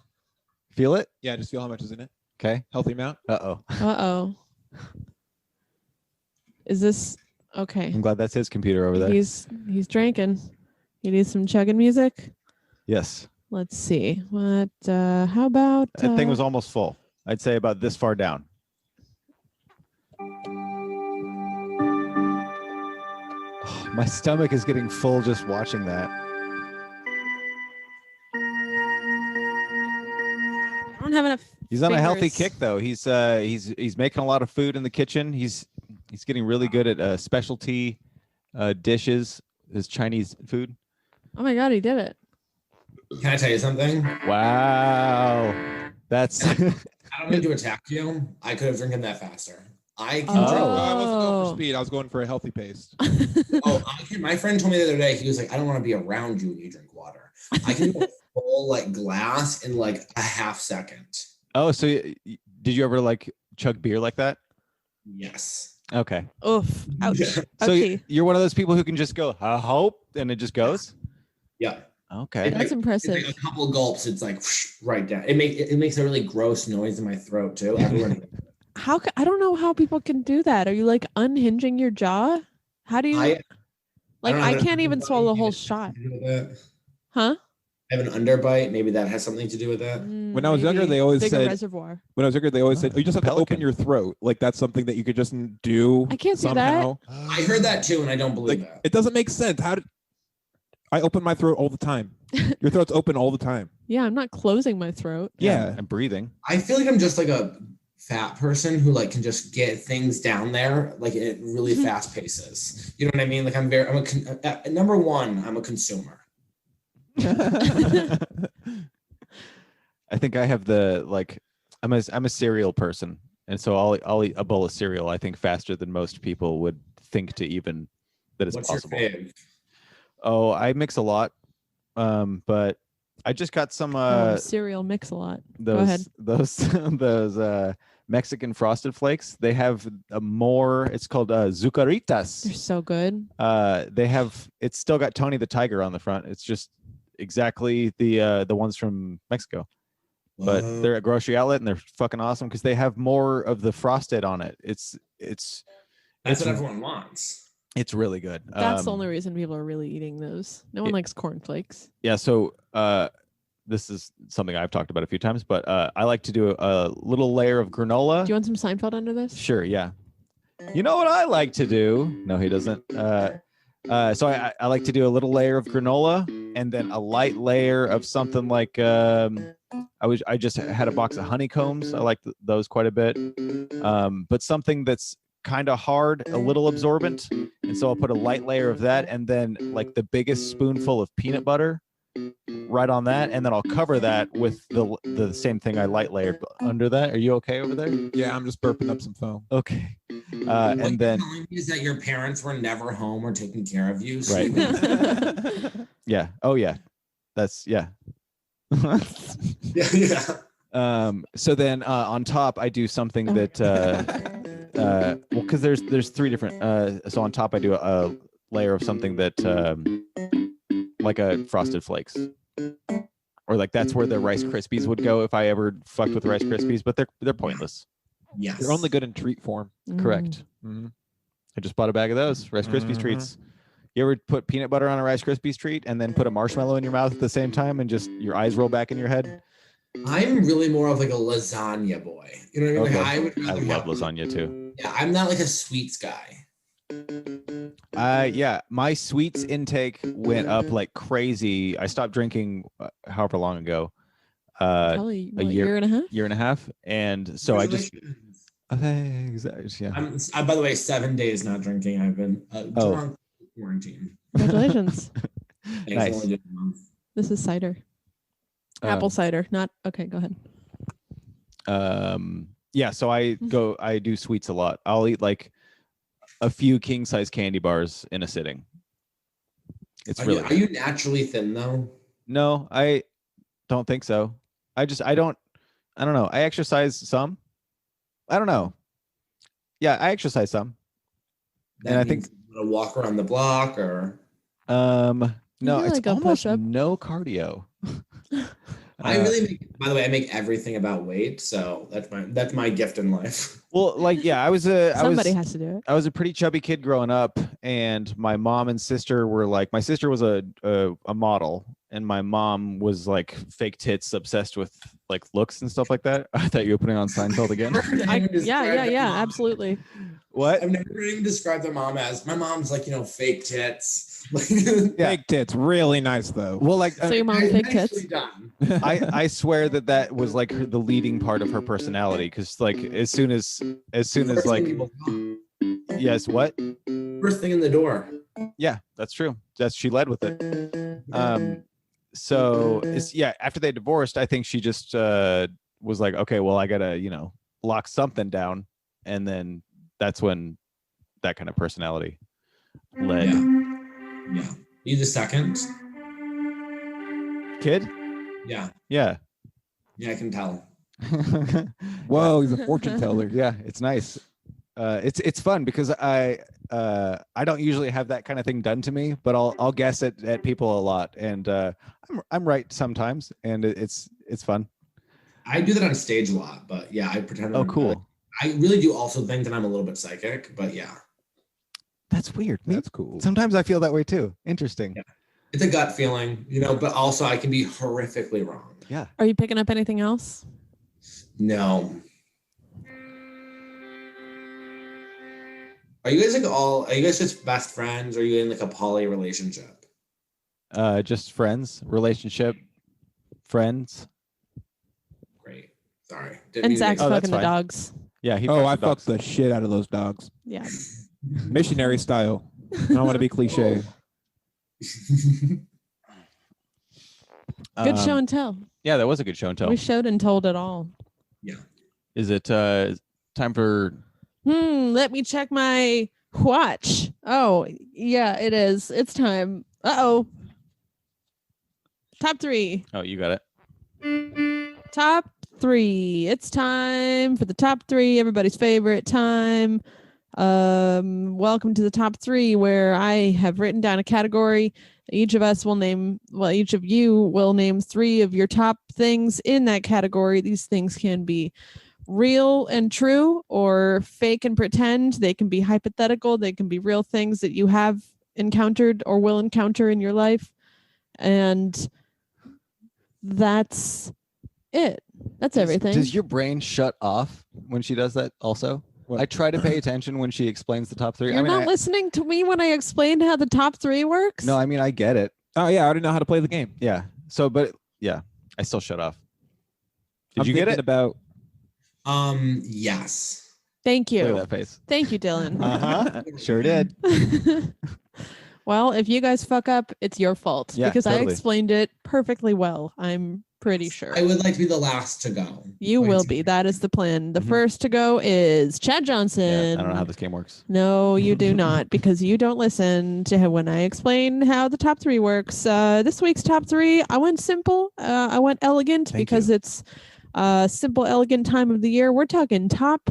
Feel it? Yeah, just feel how much is in it. Okay. Healthy amount. Uh-oh. Uh-oh. Is this okay? I'm glad that's his computer over there. He's drinking. You need some chugging music? Yes. Let's see. What how about That thing was almost full. I'd say about this far down. My stomach is getting full just watching that. I don't have enough. He's on a healthy fingers. kick though. He's making a lot of food in the kitchen. He's getting really good at specialty dishes, his Chinese food. Oh my god, he did it. Can I tell you something? Wow. That's I don't mean to attack you. I could have drinking that faster. I can Oh. drink. I wasn't going for speed. I was going for a healthy pace. My friend told me the other day, he was like, I don't want to be around you when you drink water. I can do a full like glass in like a half second. Oh, so did you ever like chug beer like that? Yes. Okay. Oof. Ouch. Yeah. So Ouchie. you're one of those people who can just go, I hope, and it just goes? Yeah. Okay. It's That's like impressive. a couple gulps. It's like right down. It makes a really gross noise in my throat too. Everyone. I don't know how people can do that. Are you like unhinging your jaw? How do you I don't know, I have can't an even underbite, swallow a whole maybe that shot. has something to do with it. Huh? I have an underbite. Maybe that has something to do with that. When I was younger, Maybe they always bigger said- reservoir. When I was younger, they always said, "Oh, you just have to Pelican. open your throat." Like that's something that you could just do. I can't do that. somehow. I heard that too, and I don't believe Like that. it doesn't make sense. How did I open my throat all the time? Your throat's open all the time. Yeah, I'm not closing my throat. Yeah. I'm breathing. I feel like I'm just like a fat person who like can just get things down there like at really fast paces. You know what I mean? Like number one, I'm a consumer. I think I have I'm a cereal person, and so I'll eat a bowl of cereal. I think faster than most people would think to even that it's What's possible. your fave? Oh, I mix a lot, but I just got some Cereal mix a lot. those Go ahead. those Mexican frosted flakes. They have a more. It's called Zucaritas. They're so good. It's still got Tony the Tiger on the front. It's just exactly the ones from Mexico. But Whoa. they're at grocery outlet and they're fucking awesome because they have more of the frosted on it. It's That's what everyone wants. it's really good. That's the only reason people are really eating those. No one likes cornflakes. Yeah. So this is something I've talked about a few times, but I like to do a little layer of granola. Do you want some Seinfeld under this? Sure. Yeah. You know what I like to do? No, he doesn't. So I like to do a little layer of granola and then a light layer of something like I just had a box of honeycombs. I like those quite a bit. But something that's kind of hard, a little absorbent. And so I'll put a light layer of that and then like the biggest spoonful of peanut butter right on that. And then I'll cover that with the same thing I light layered under that. Are you okay over there? Yeah, I'm just burping up some foam. Okay. What And you're then telling me is that your parents were never home or taking care of you. So Right. Yeah. Oh yeah. That's yeah. yeah. So then on top I do something that well because there's three different so on top I do a layer of something that like a Frosted Flakes, or like that's where the Rice Krispies would go if I ever fucked with Rice Krispies, but they're pointless. Yes. They're only good in treat form. Correct. Mm-hmm. I just bought a bag of those Rice Krispies Mhm. treats. You ever put peanut butter on a Rice Krispies treat and then put a marshmallow in your mouth at the same time and just your eyes roll back in your head? I'm really more of like a lasagna boy. You know what I mean? Okay. Like I would I rather love have- lasagna too. Yeah, I'm not like a sweets guy. Yeah, my sweets intake went up like crazy. I stopped drinking however long ago, Probably a what, year year and a half. year and a half, and so I just Yeah. I'm by the way, 7 days not drinking. I've been drunk quarantine. Congratulations. Thanks, Nice. I only did a month. This is cider. Apple cider, not okay. Go ahead. Yeah, so I do sweets a lot. I'll eat like a few king size candy bars in a sitting. It's really Are you naturally thin though? No, I don't think so. I don't know. I exercise some. I don't know. Yeah, I exercise some. That And I means think you wanna walk around the block or no, Maybe it's like a almost push-up. no cardio. I really make, by the way, I make everything about weight, so that's my gift in life. Well, like yeah, Somebody has to do it. I was a pretty chubby kid growing up, and my mom and sister were like, my sister was a model, and my mom was like fake tits, obsessed with like looks and stuff like that. I thought you were putting on Seinfeld again. Yeah, absolutely. What? I've never even described their mom as. My mom's like, fake tits. Fake tits, really nice though. Well, like So your mom fake tits? Done. I swear that was like the leading part of her personality, because like as soon as like yes, what? First thing in the door. Yeah, that's true. She led with it. So it's after they divorced, I think she just was like, okay, well, I gotta lock something down, and then that's when that kind of personality led. Yeah. You the second Kid? Yeah, I can tell. Whoa, he's a fortune teller. Yeah, it's nice. It's fun because I don't usually have that kind of thing done to me, but I'll guess at people a lot, and I'm right sometimes, and it's fun. I do that on stage a lot, but yeah, I pretend. Oh, cool. I really do also think that I'm a little bit psychic, but yeah. That's weird. That's cool. Sometimes I feel that way too. Interesting. Yeah. It's a gut feeling, but also I can be horrifically wrong. Yeah. Are you picking up anything else? No. Are you guys just best friends, or are you in like a poly relationship? Just friends, relationship, friends. Great. Sorry. And Zach's that's fucking the fine. dogs. Yeah, I fucked the shit out of those dogs. Yeah. Missionary style. I don't want to be cliche. Good show and tell. Yeah, that was a good show and tell. We showed and told it all. Yeah. Is it time for? Let me check my watch. Oh, yeah, it is. It's time. Uh-oh. Top 3. Oh, you got it. Top 3. It's time for the top 3. Everybody's favorite time. Welcome to the top 3, where I have written down a category. Each of you will name 3 of your top things in that category. These things can be real and true, or fake and pretend. They can be hypothetical. They can be real things that you have encountered or will encounter in your life. And that's it. That's everything. Does your brain shut off when she does that also? I try to pay attention when she explains the top 3. You're not listening to me when I explained how the top 3 works? No, I mean, I get it. Oh yeah, I already know how to play the game. Yeah. So, but yeah, I still shut off. Did I'm you get thinking it? About Yes. Thank you. Look at that face. Thank you, Dylan. Sure did. Well, if you guys fuck up, it's your fault, because totally. I explained it perfectly well. I'm pretty sure. I would like to be the last to go. You will be. That is the plan. The first to go is Chad Johnson. Yeah, I don't know how this game works. No, you do not, because you don't listen to when I explain how the top 3 works. This week's top 3, I went simple. I went elegant because it's simple, elegant time of the year. We're talking top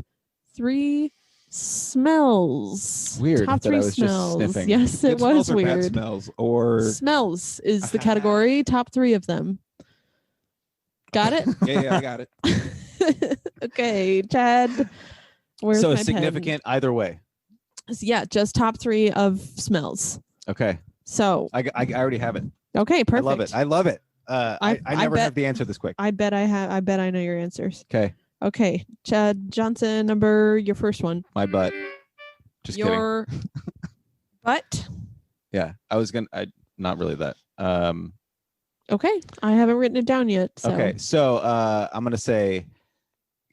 3 smells. Weird. Top that 3 I was smells. just sniffing. Yes, it good smells was or bad weird. smells or Smells is the category. Top 3 of them. Got it? yeah, I got it. Okay, Chad. Where's So my significant either way. pen? Yeah, just top 3 of smells. Okay. So I already have it. okay, perfect. I love it. I never bet- have the answer this quick. I bet I know your answers. Okay. Okay, Chad Johnson, your first one. My butt. Just kidding. Your butt. Yeah. Not really that. Okay, I haven't written it down yet. So. Okay. So I'm gonna say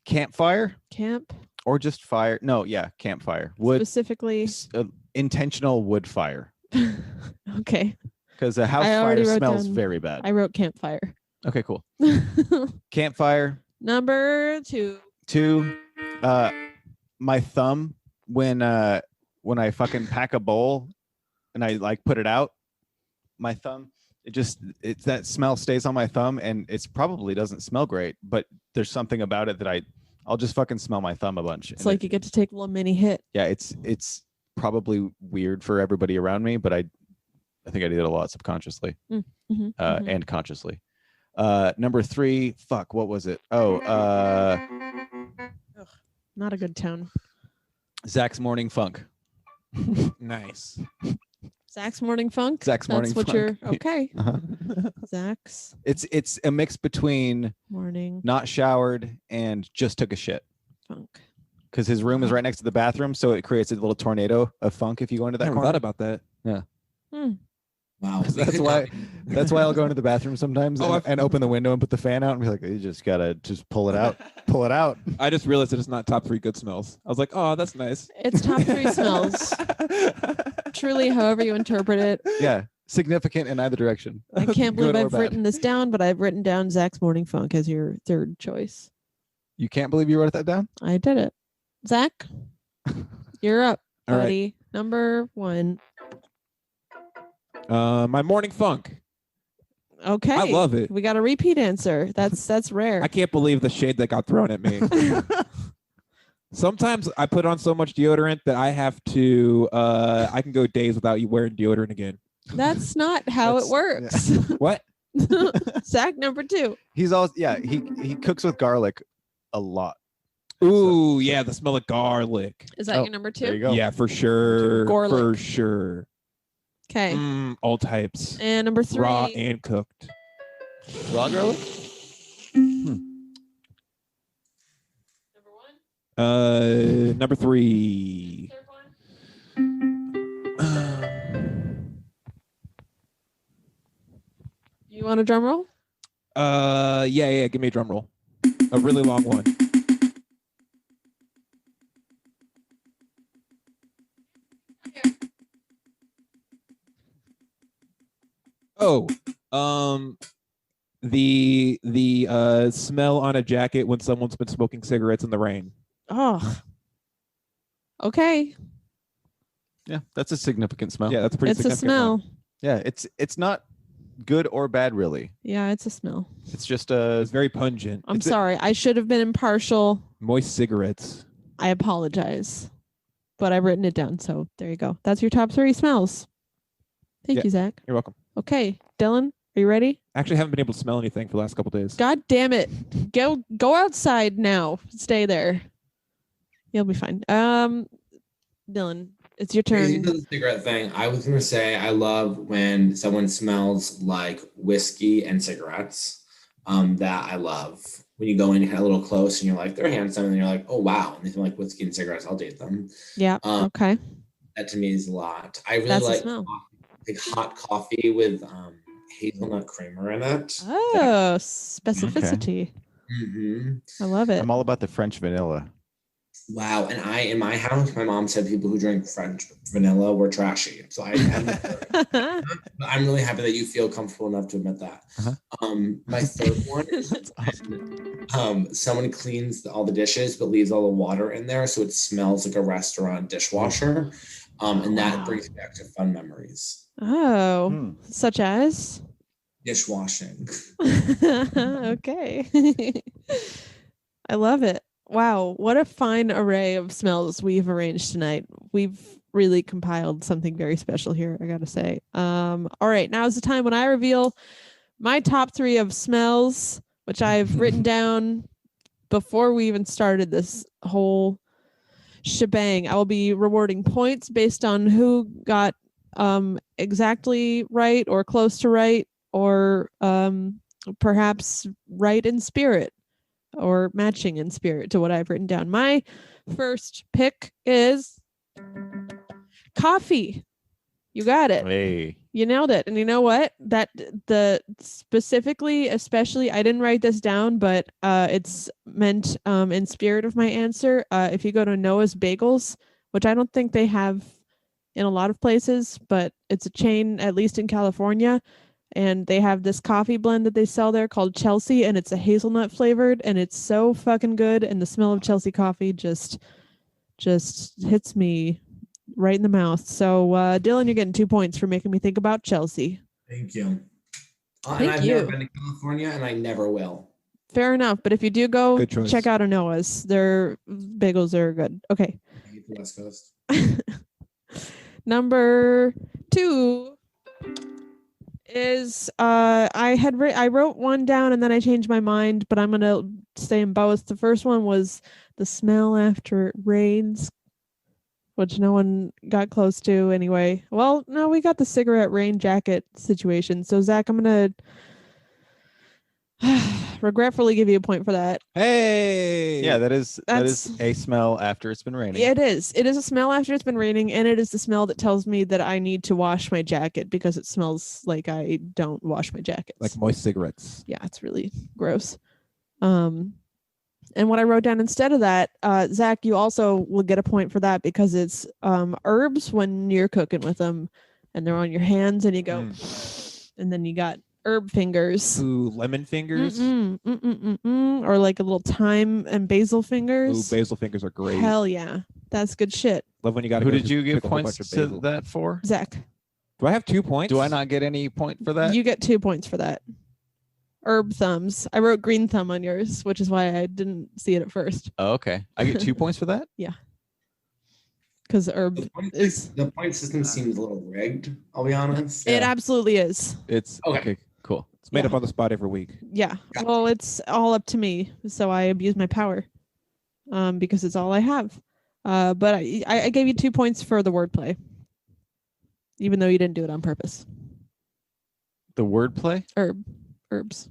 campfire Camp Or just fire. No, yeah, campfire. Wood. Specifically. Intentional wood fire. Okay. Because a house fire smells very bad. I wrote campfire. Okay, cool. Campfire. Number 2. 2. My thumb when I fucking pack a bowl and I like put it out, my thumb, it's that smell stays on my thumb, and it's probably doesn't smell great, but there's something about it that I'll just fucking smell my thumb a bunch. It's like you get to take a little mini hit. Yeah, it's probably weird for everybody around me, but I think I did it a lot subconsciously and consciously. Number 3, fuck, what was it? Not a good tone. Zach's Morning Funk. Nice. Zach's Morning Funk? Zach's Morning Funk. That's what you're... Okay. Zach's. It's a mix between morning not showered and just took a shit. Funk. Because his room is right next to the bathroom, so it creates a little tornado of funk if you go into that I never corner. thought about that. Yeah. Wow. That's why I'll go into the bathroom sometimes and open the window and put the fan out and be like, you just gotta just pull it out. Pull it out. I just realized that it's not top 3 good smells. I was like, oh, that's nice. It's top 3 smells. Truly, however you interpret it. Yeah. Significant in either direction. I can't believe Good or I've bad. written this down, but I've written down Zach's Morning Funk as your 3rd choice. You can't believe you wrote that down? I did it. Zach, you're up, All buddy. right. Number 1. My morning funk. Okay. I love it. We got a repeat answer. That's rare. I can't believe the shade that got thrown at me. Sometimes I put on so much deodorant that I have to, I can go days without you wearing deodorant again. That's not how it works. What? Zach, number 2. He's all, he cooks with garlic a lot. Ooh, yeah, the smell of garlic. Is that your number 2? There you go. Yeah, for sure. Garlic. For sure. Okay. All types. And number 3. Raw and cooked. Raw garlic? Number 1. Number 3. 3rd one. You want a drum roll? Yeah, give me a drum roll. A really long one. Oh, the smell on a jacket when someone's been smoking cigarettes in the rain. Oh. Okay. Yeah, that's a significant smell. Yeah, that's a pretty It's a significant smell. one. Yeah, it's not good or bad really. Yeah, it's a smell. It's just It's very pungent. I'm It's sorry. I should have been impartial. moist cigarettes. I apologize. But I've written it down, so there you go. That's your top 3 smells. Thank Yeah. you, Zach. You're welcome. Okay, Dylan, are you ready? I actually haven't been able to smell anything for the last couple days. God damn it. Go outside now. Stay there. You'll be fine. Dylan, it's your Crazy turn. to the cigarette thing. I was gonna say I love when someone smells like whiskey and cigarettes. That I love. When you go in, you get a little close, and you're like, they're handsome, and you're like, oh wow, and they smell like whiskey and cigarettes. I'll date them. Yeah. Okay. That to me is a lot. I really That's a like smell. hot coffee with hazelnut creamer in it. Oh, specificity. Mm-hmm. I love it. I'm all about the French vanilla. Wow. And in my house, my mom said people who drink French vanilla were trashy. So I'm really happy that you feel comfortable enough to admit that. My 3rd one is someone cleans all the dishes but leaves all the water in there, so it smells like a restaurant dishwasher. And that brings me back to fun memories. Oh, such as? Dishwashing. Okay. I love it. Wow, what a fine array of smells we've arranged tonight. We've really compiled something very special here, I gotta say. All right, now is the time when I reveal my top 3 of smells, which I've written down before we even started this whole shebang. I will be rewarding points based on who got exactly right or close to right, or perhaps right in spirit, or matching in spirit to what I've written down. My first pick is coffee. You got it. Hey. You nailed it. And you know what? Especially, I didn't write this down, but it's meant in spirit of my answer. If you go to Noah's Bagels, which I don't think they have in a lot of places, but it's a chain, at least in California. And they have this coffee blend that they sell there called Chelsea, and it's a hazelnut flavored, and it's so fucking good. And the smell of Chelsea coffee just hits me right in the mouth. So Dylan, you're getting 2 points for making me think about Chelsea. Thank you. Thank and I've you. never been to California, and I never will. Fair enough, but if you do go, Good choice. check out a Noah's. Their bagels are good. Okay. I hate the West Coast. Number 2 is I wrote one down and then I changed my mind, but I'm gonna stay in both. The first one was the smell after it rains, which no one got close to anyway. Well, no, we got the cigarette rain jacket situation. So Zach, I'm gonna regretfully give you a point for that. Hey. Yeah, that is a smell after it's been raining. It is a smell after it's been raining, and it is the smell that tells me that I need to wash my jacket because it smells like I don't wash my jackets. Like moist cigarettes. Yeah, it's really gross. And what I wrote down instead of that, Zach, you also will get a point for that because it's herbs when you're cooking with them and they're on your hands and you go, and then you got herb fingers. Ooh, lemon fingers. Or like a little thyme and basil fingers. Ooh, basil fingers are great. Hell yeah. That's good shit. Love when you got. Who did you give points to that for? Zach. Do I have 2 points? Do I not get any point for that? You get 2 points for that. Herb thumbs. I wrote green thumb on yours, which is why I didn't see it at first. Oh, okay. I get 2 points for that? Yeah. Because herb is... The point system seems a little rigged, I'll be honest. It absolutely is. It's okay. Cool. It's made up on the spot every week. Yeah. Well, it's all up to me, so I abuse my power because it's all I have. But I gave you 2 points for the wordplay, even though you didn't do it on purpose. The wordplay? Herbs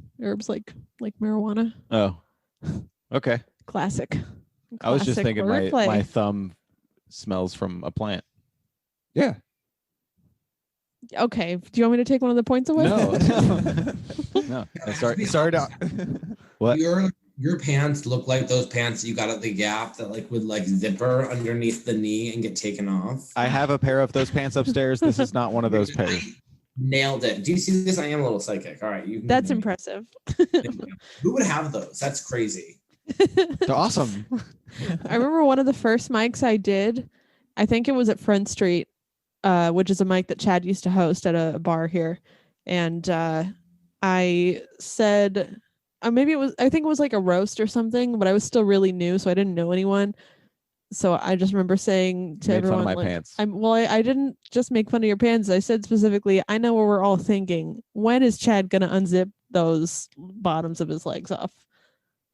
like marijuana. Oh, okay. Classic. I was just thinking wordplay. my thumb smells from a plant. Yeah. Okay. Do you want me to take one of the points away? No. Sorry. What? Your pants look like those pants that you got at the Gap that like would like zipper underneath the knee and get taken off. I have a pair of those pants upstairs. This is not one of those pairs. Nailed it. Do you see this? I am a little psychic. All right. That's impressive. Who would have those? That's crazy. They're awesome. I remember one of the first mics I did, I think it was at Front Street, which is a mic that Chad used to host at a bar here. And I said, I think it was like a roast or something, but I was still really new, so I didn't know anyone. So I just remember saying to everyone, fun of my pants. I didn't just make fun of your pants. I said specifically, I know what we're all thinking. When is Chad gonna unzip those bottoms of his legs off?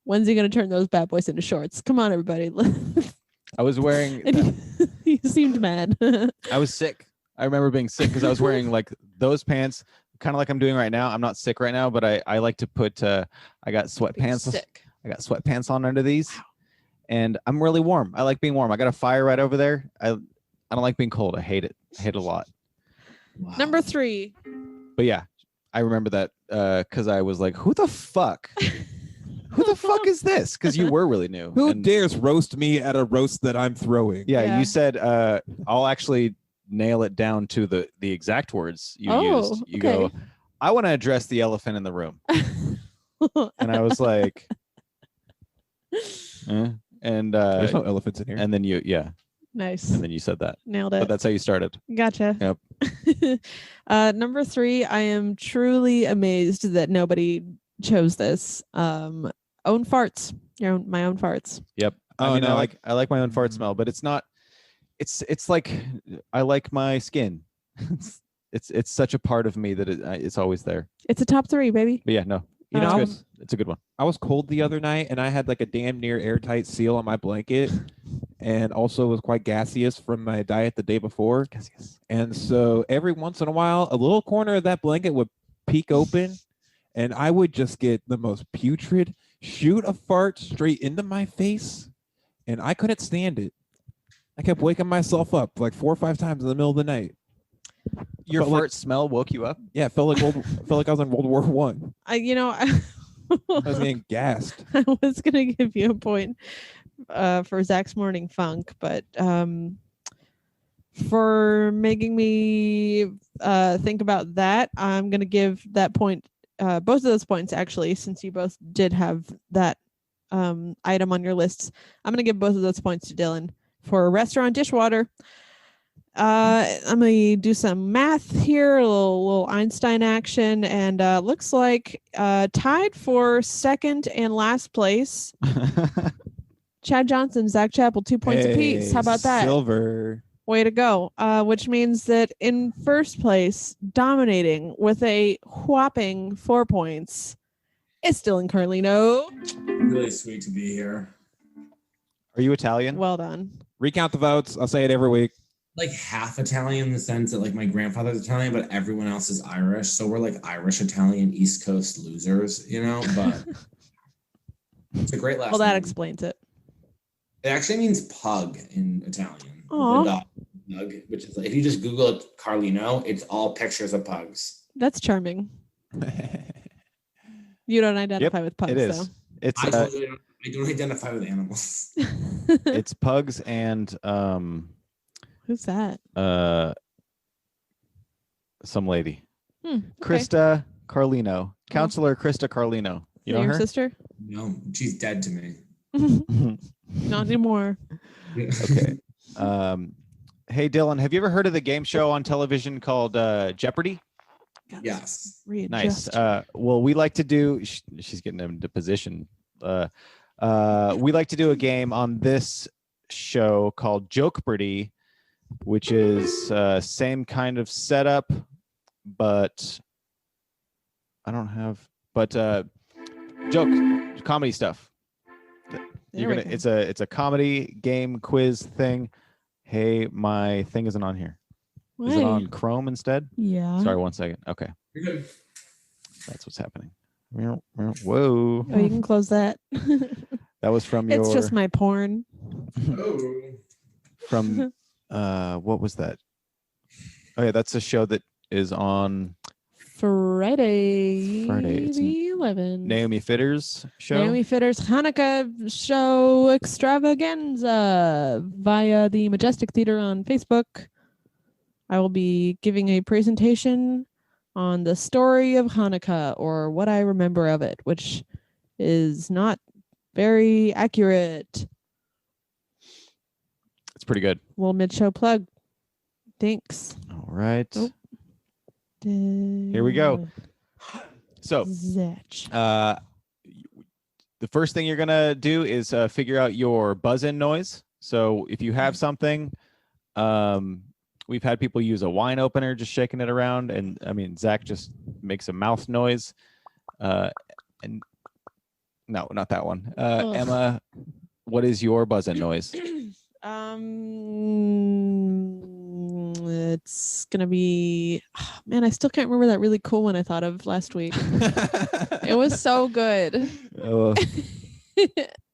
When's he gonna turn those bad boys into shorts? Come on, everybody. I was wearing. You seemed mad. I was sick. I remember being sick because I was wearing like those pants, kind of like I'm doing right now. I'm not sick right now, but I like to put. I got sweatpants. I got sweatpants on under these. Wow. And I'm really warm. I like being warm. I got a fire right over there. I don't like being cold. I hate it. I hate it a lot. Wow. Number 3. But yeah, I remember that because I was like, who the fuck? Who the fuck is this? Because you were really new. Who dares roast me at a roast that I'm throwing? Yeah, you said I'll actually nail it down to the exact words you used. You go, I want to address the elephant in the room. And I was like, and there's no elephants in here. And then nice. And then you said that. Nailed it. But that's how you started. Gotcha. Yep. Number 3, I am truly amazed that nobody chose this. Own farts. My own farts. Yep. I mean, I like my own fart smell, but it's not. It's like I like my skin. It's such a part of me that it's always there. It's a top 3, baby. But yeah, no. It's a good one. I was cold the other night and I had like a damn near airtight seal on my blanket and also was quite gaseous from my diet the day before. Gaseous. And so every once in a while, a little corner of that blanket would peek open and I would just get the most putrid, shoot a fart straight into my face. And I couldn't stand it. I kept waking myself up like 4 or 5 times in the middle of the night. Your Felt fart like- smell woke you up? Yeah, it felt like I was in World War One. I was getting gassed. I was gonna give you a point for Zach's morning funk, but for making me think about that, I'm gonna give that point, both of those points actually, since you both did have that item on your lists. I'm gonna give both of those points to Dylan for restaurant dishwater. I'm gonna do some math here, a little Einstein action, and looks like tied for second and last place, Chad Johnson, Zach Chappell, 2 points apiece. How about that? Silver. Way to go. Which means that in first place, dominating with a whopping 4 points, it's Dylan Carlino. Really sweet to be here. Are you Italian? Well done. Recount the votes. I'll say it every week. Like half Italian in the sense that like my grandfather's Italian, but everyone else is Irish. So we're like Irish Italian East Coast losers, you know. But it's a great last Well, that name. explains it. It actually means pug in Italian. Aw. The dog, pug, which is like, if you just Google it, Carlino, it's all pictures of pugs. That's charming. You don't identify with pugs, it is. It's I don't identify with animals. though. it's pugs and Who's that? some lady. Okay. Krista Carlino. Counselor Krista Carlino. You know Your her? sister? No, she's dead to me. Not anymore. Okay. Hey Dylan, have you ever heard of the game show on television called Jeopardy? Yes. Nice. Well, we like to do. She's getting into position. We like to do a game on this show called Jokepardy, which is same kind of setup, but I don't have. But joke comedy stuff. It's a comedy game quiz thing. Hey, my thing isn't on here. Is it on Chrome instead? Yeah. Sorry, 1 second. Okay, You're good. that's what's happening. Whoa. Oh, you can close that. That was from your. It's just my porn. Oh. From what was that? Oh yeah, that's a show that is on Friday. It's the 11th. Naomi Fitter's show. Naomi Fitter's Hanukkah show extravaganza via the Majestic Theater on Facebook. I will be giving a presentation on the story of Hanukkah, or what I remember of it, which is not very accurate. It's pretty good. Little mid-show plug. Thanks. All right. Oh. Here we go. So, Zach. the first thing you're gonna do is figure out your buzz-in noise. So, if you have something, we've had people use a wine opener, just shaking it around, and I mean Zach just makes a mouth noise. And no, not that one. Emma, what is your buzz-in noise? It's gonna be, man, I still can't remember that really cool one I thought of last week. It was so good. Oh,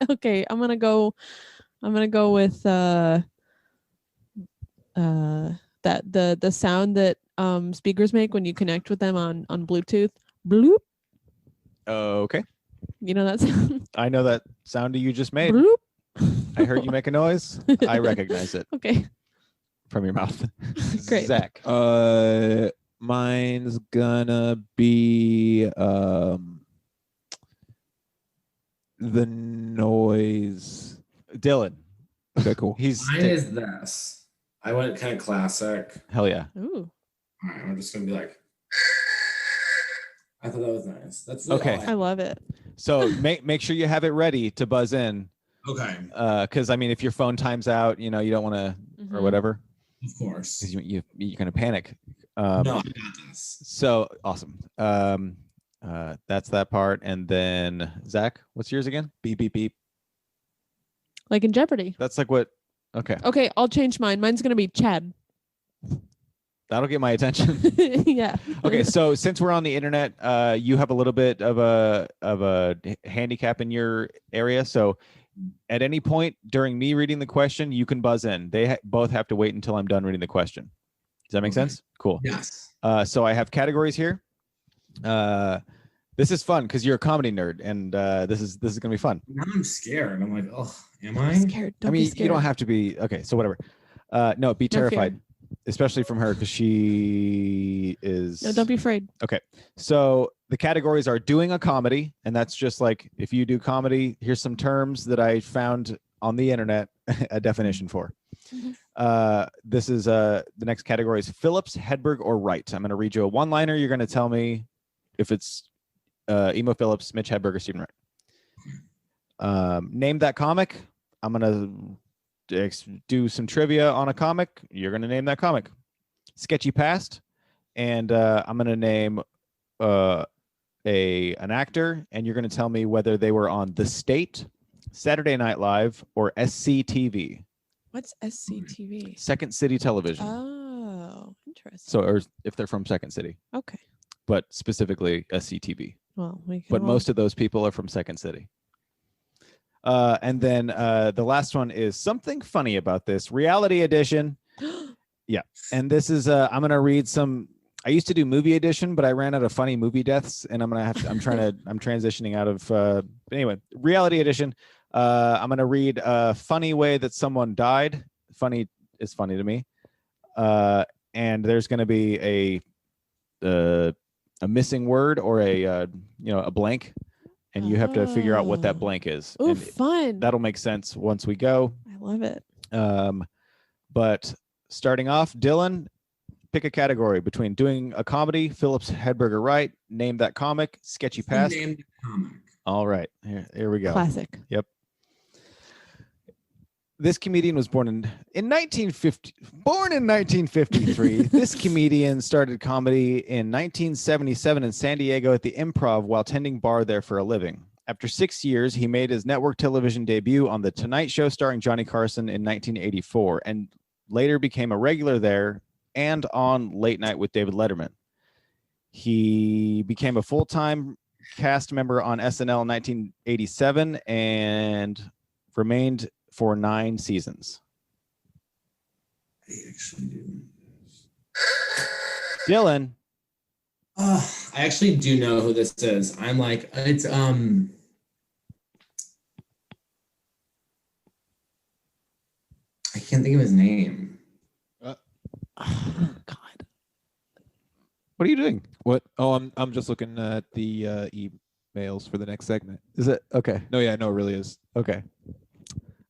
Okay, I'm gonna go with that the sound that speakers make when you connect with them on Bluetooth. Bloop. okay. You know that sound? I know that sound you just made. Bloop. I heard you make a noise. I recognize it Okay. from your mouth. Great. Zach. Mine's gonna be the noise. Dylan. Okay, cool. He's Mine is this. I went kind of classic. hell yeah. Ooh. All right, I'm just gonna be like. I thought that was nice. That's Okay. I love it. So make sure you have it ready to buzz in. Okay, Because I mean, if your phone times out, you know, you don't want to or whatever, of course. because you're gonna panic. No, I got this. So awesome. That's that part, and then Zach, what's yours again? Beep beep beep. Like in Jeopardy. That's like what? Okay, Okay, I'll change mine. Mine's gonna be Chad. that'll get my attention. Yeah. Okay, so since we're on the internet, you have a little bit of a handicap in your area. So at any point during me reading the question, you can buzz in. They both have to wait until I'm done reading the question. Does that make sense? Cool. Yes. So I have categories here. This is fun because you're a comedy nerd, and this is gonna be fun. Now I'm scared. I'm like, oh, am Don't I? be scared. Don't be scared. You don't have to be okay. So whatever. No, be terrified, especially from her because she is. No, don't be afraid. Okay. So the categories are doing a comedy, and that's just like if you do comedy. Here's some terms that I found on the internet a definition for. This is the next category is Phillips, Hedberg, or Wright. I'm going to read you a one-liner. You're going to tell me if it's Emo Phillips, Mitch Hedberg, or Stephen Wright. Name that comic. I'm going to do some trivia on a comic. You're going to name that comic. Sketchy past, and I'm going to name an actor, and you're going to tell me whether they were on The State, Saturday Night Live, or SCTV. What's SCTV? Second City Television. Oh, interesting. So, or if they're from Second City, Okay. but specifically SCTV. Well, But most of those people are from Second City. And then the last one is something funny about this reality edition. Yeah, and this is I'm gonna read some. I used to do movie edition, but I ran out of funny movie deaths, and I'm transitioning out of. Anyway, reality edition. I'm gonna read a funny way that someone died. Funny is funny to me. And there's gonna be a missing word or a blank, and you have to figure out what that blank is. Oh, and fun! That'll make sense once we go. I love it. But starting off, Dylan, pick a category between doing a comedy, Phillips, Hedberg, or Wright. Name that comic. Sketchy past. Name the comic. All right, here we go. Classic. Yep. This comedian was born in 1953. This comedian started comedy in 1977 in San Diego at the Improv while tending bar there for a living. After 6 years, he made his network television debut on The Tonight Show starring Johnny Carson in 1984 and later became a regular there and on Late Night with David Letterman. He became a full-time cast member on SNL in 1987 and remained for 9 seasons. I actually do. Dylan. I actually do know who this is. I'm like, it's I can't think of his name. Oh, God. What are you doing? What? Oh, I'm just looking at the emails for the next segment. Is it okay? No, yeah, no, it really is. Okay.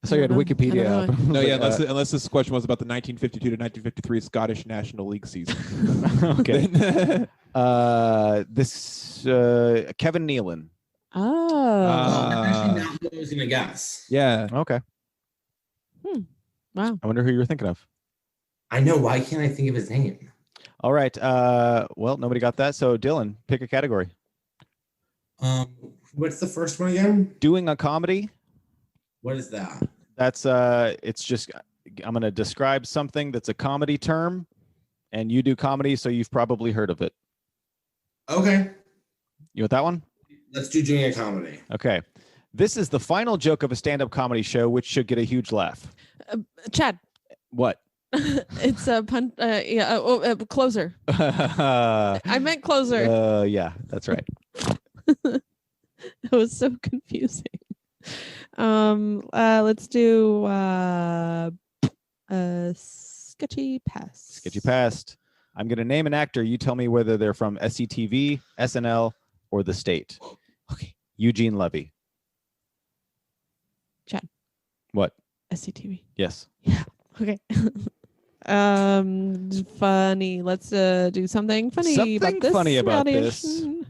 So you had I don't Wikipedia know. up. No, yeah, unless this question was about the 1952 to 1953 Scottish National League season. Okay. Then- This Kevin Nealon. Oh. That's actually not what I was gonna guess. yeah. Okay. Wow. I wonder who you're thinking of. I know. Why can't I think of his name? All right. Well, nobody got that. So Dylan, pick a category. What's the first one again? Doing a comedy. What is that? That's it's just I'm gonna describe something that's a comedy term, and you do comedy, so you've probably heard of it. Okay, You want that one? let's do doing a comedy. Okay. This is the final joke of a stand-up comedy show, which should get a huge laugh. Chad. What? It's a pun. Closer. I meant closer. Yeah, that's right. It was so confusing. Let's do sketchy past. Sketchy past. I'm going to name an actor. You tell me whether they're from SCTV, SNL, or The State. Okay. Eugene Levy. Chad. What? SCTV. Yes. Yeah. Okay. Funny. Let's do something funny Something about this. funny about reality this. edition.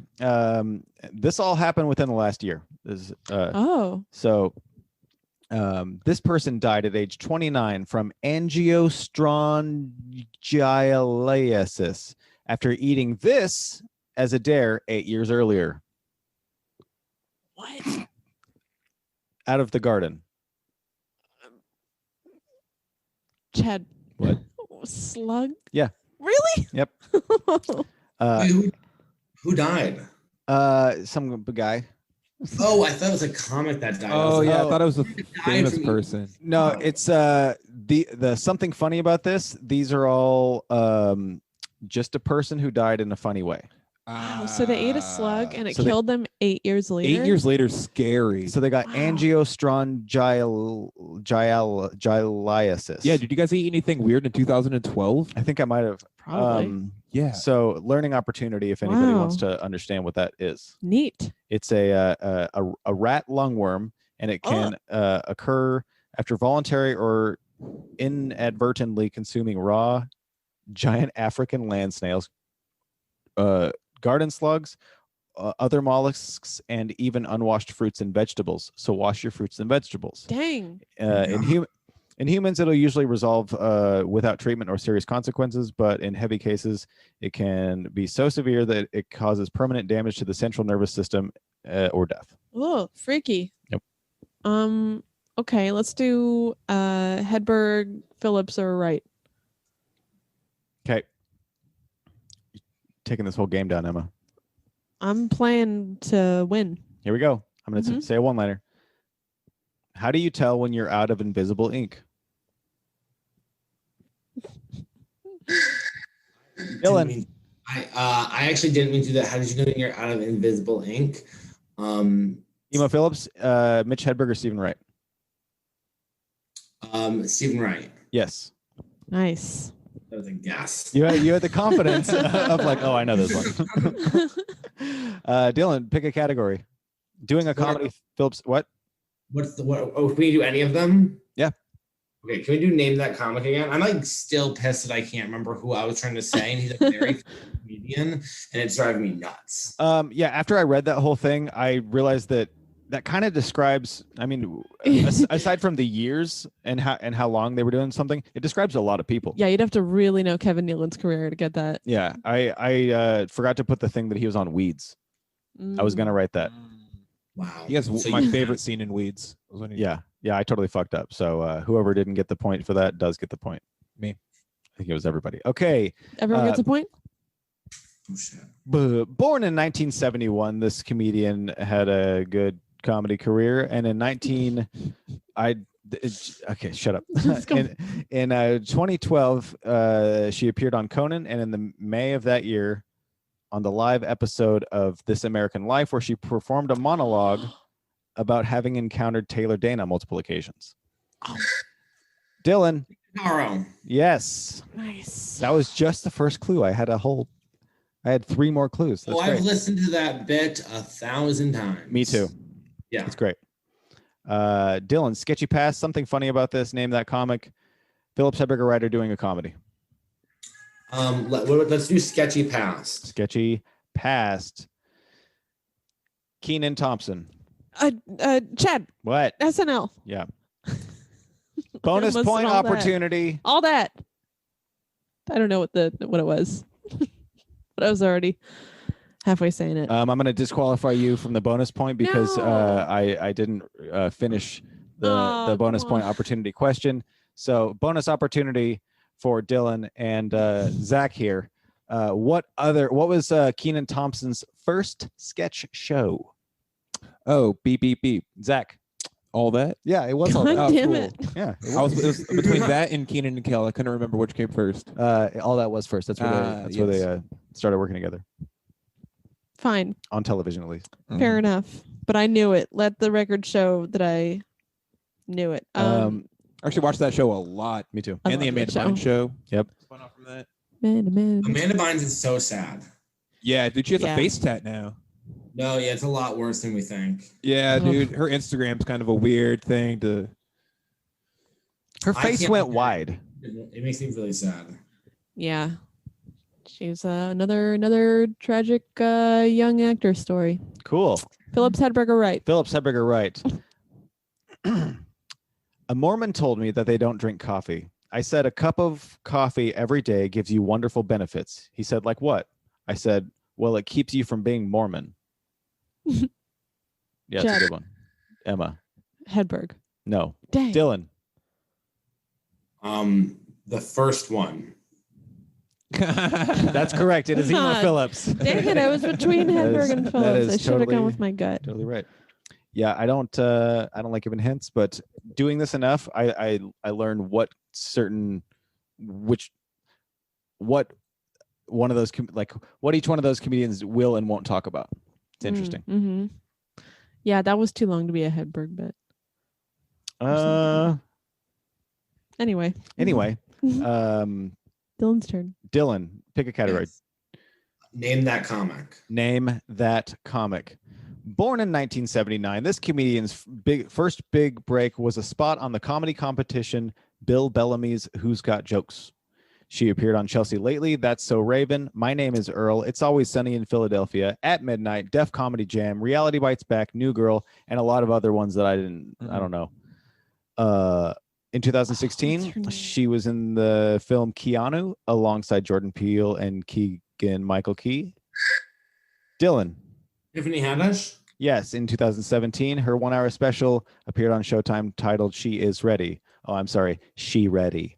This all happened within the last year. So this person died at age 29 from angiostrongyliasis after eating this as a dare 8 years earlier. What? Out of the garden. Chad. What? Slug? Yeah. Really? Yep. Wait, who died? Some guy. Oh, I thought it was a comic that died. Oh, yeah, I thought it was a died famous from- person. No, Oh. it's The something funny about this, these are all just a person who died in a funny way. Wow. So they ate a slug and it So killed them 8 years later. 8 years later, scary. So they got Wow. angiostrongyloliasis. Yeah, did you guys eat anything weird in 2012? I think I might have. Probably. Yeah. So learning opportunity if anybody Wow. wants to understand what that is. Neat. It's a rat lungworm, and it can occur after voluntary or inadvertently consuming raw giant African land snails, garden slugs, other mollusks, and even unwashed fruits and vegetables. So wash your fruits and vegetables. Dang. In humans, it'll usually resolve without treatment or serious consequences, but in heavy cases, it can be so severe that it causes permanent damage to the central nervous system or death. Oh, freaky. Yep. Okay, let's do Hedberg, Phillips, or Wright. Okay. Taking this whole game down, Emma. I'm playing to win. Here we go. I'm going to say a one-liner. How do you tell when you're out of invisible ink? Dylan. I actually didn't mean to do that. How did you know you're out of invisible ink? Emo Phillips, Mitch Hedberg, or Stephen Wright? Stephen Wright. Yes. Nice. That was a guess. You had the confidence of like, oh, I know this one. Dylan, pick a category. Doing a comedy. Phillips, what? Can we do any of them? Yeah. Okay, can we do name that comic again? I'm like still pissed that I can't remember who I was trying to say, and he's a very comedian, and it's driving me nuts. Yeah, after I read that whole thing, I realized that kind of describes, I mean, aside from the years and how long they were doing something, it describes a lot of people. Yeah, you'd have to really know Kevin Nealon's career to get that. Yeah, I forgot to put the thing that he was on Weeds. I was gonna write that. Wow. He has my favorite scene in Weeds. Yeah, I totally fucked up. So whoever didn't get the point for that does get the point. Me. I think it was everybody. Okay. Everyone gets a point? Oh, shit. Born in 1971, this comedian had a good comedy career, and in okay, shut up. In 2012, she appeared on Conan, and in the May of that year, on the live episode of This American Life, where she performed a monologue about having encountered Taylor Dane on multiple occasions. Oh. Dylan. Tomorrow. Yes. Nice. That was just the first clue. I had 3 more clues. That's great. I've listened to that bit 1,000 times. Me too. Yeah. It's great. Dylan, sketchy past, something funny about this. Name that comic. Phillips Hedberg, a writer doing a comedy. Let's do sketchy past. Sketchy past. Kenan Thompson. Chad. What? SNL. Yeah. Bonus Listen, point all that. opportunity. All that. I don't know what it was, but I was already halfway saying it. I'm going to disqualify you from the bonus point because I didn't finish the bonus point opportunity question. So bonus opportunity for Dylan and Zach here. What was Kenan Thompson's first sketch show? Oh, beep, beep, beep. Zach. All that? Yeah, it was all God that. damn cool. it. Yeah. It was between that and Keenan and Kel. I couldn't remember which came first. All that was first. That's where they started working together. Fine. On television, at least. Fair enough. But I knew it. Let the record show that I knew it. I actually watched that show a lot. Me too. I And the love Amanda that Bynes show. Yep. Spun off from that. Amanda Bynes is so sad. Yeah, dude, she has Yeah. a face tat now. No, yeah, it's a lot worse than we think. Yeah, dude, her Instagram's kind of a weird thing to. Her I face can't went believe wide. It makes me really sad. Yeah. She's another tragic young actor story. Cool. Phillips Hedberg, right? Phillips Hedberg, right. A Mormon told me that they don't drink coffee. I said a cup of coffee every day gives you wonderful benefits. He said, like what? I said, well, it keeps you from being Mormon. Yeah, it's a good one. Emma. Hedberg. No. Dang. Dylan. The first one. That's correct. It is Emo Phillips. Dang it, I was between Hedberg and that Phillips. is I should have totally- gone with my gut. Totally right. Yeah, I don't like giving hints, but doing this enough, I learned what one of those what each one of those comedians will and won't talk about. It's interesting. Mm-hmm. Yeah, that was too long to be a Hedberg bit. Anyway. Dylan's turn. Dylan, pick a category. Yes. Name that comic. Name that comic. Born in 1979, this comedian's first big break was a spot on the comedy competition Bill Bellamy's Who's Got Jokes. She appeared on Chelsea Lately, That's So Raven, My Name is Earl, It's Always Sunny in Philadelphia, At Midnight, Def Comedy Jam, Reality Bites Back, New Girl, and a lot of other ones that I don't know. In 2016, she was in the film Keanu alongside Jordan Peele and Keegan Michael Key. Dylan. Tiffany Haddish? Yes, in 2017, her 1 hour special appeared on Showtime titled She Is Ready. Oh, I'm sorry. She Ready.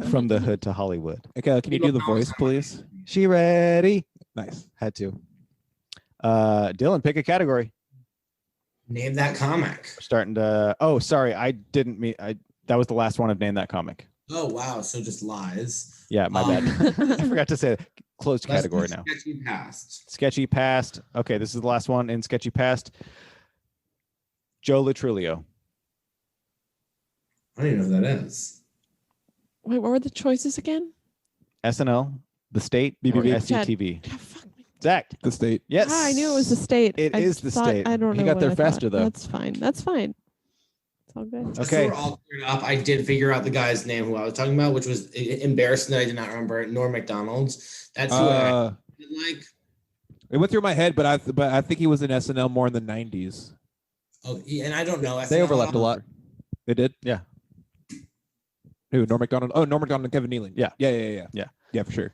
From the Hood to Hollywood. Okay, can you do the voice, please? She Ready. Nice. Had to. Dylan, pick a category. Name that comic. Starting to. Oh, sorry. I didn't mean. That was the last one of Name That Comic. Oh, wow. So just lies. Yeah, my bad. I forgot to say that. Closed category now. Sketchy Past. Sketchy Past. Okay, this is the last one in Sketchy Past. Joe Latrulio. I don't even know who that is. Wait, what were the choices again? SNL, The State, or SCTV. Oh, fuck me. Zach. The State. Yes. I knew it was the State. It is the State. I don't know. He got there what I faster, thought. though. That's fine. That's fine. It's all good. Just Okay. so we're all cleared up, I did figure out the guy's name who I was talking about, which was embarrassing that I did not remember it. Norm McDonald's. That's who I didn't like. It went through my head, but I think he was in SNL more in the 90s. Oh, and I don't know. They overlapped a lot. They did? Yeah. Who? Norm Macdonald? Oh, Norm Macdonald and Kevin Nealon. Yeah. Yeah, for sure.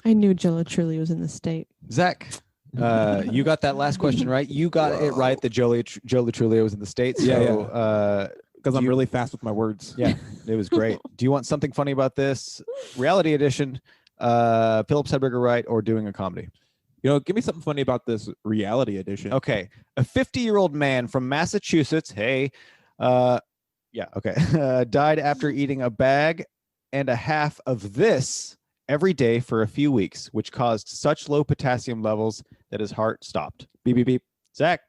I knew Joe truly was in the State. Zach, you got that last question right. You got it right that Joe Latrulio was in the States. So, because I'm really fast with my words. Yeah, it was great. Do you want something funny about this? Reality edition, Philip Hedberger right, or doing a comedy? Give me something funny about this reality edition. Okay. A 50-year-old man from Massachusetts, died after eating a bag and a half of this every day for a few weeks, which caused such low potassium levels that his heart stopped. Beep, beep, beep. Zach?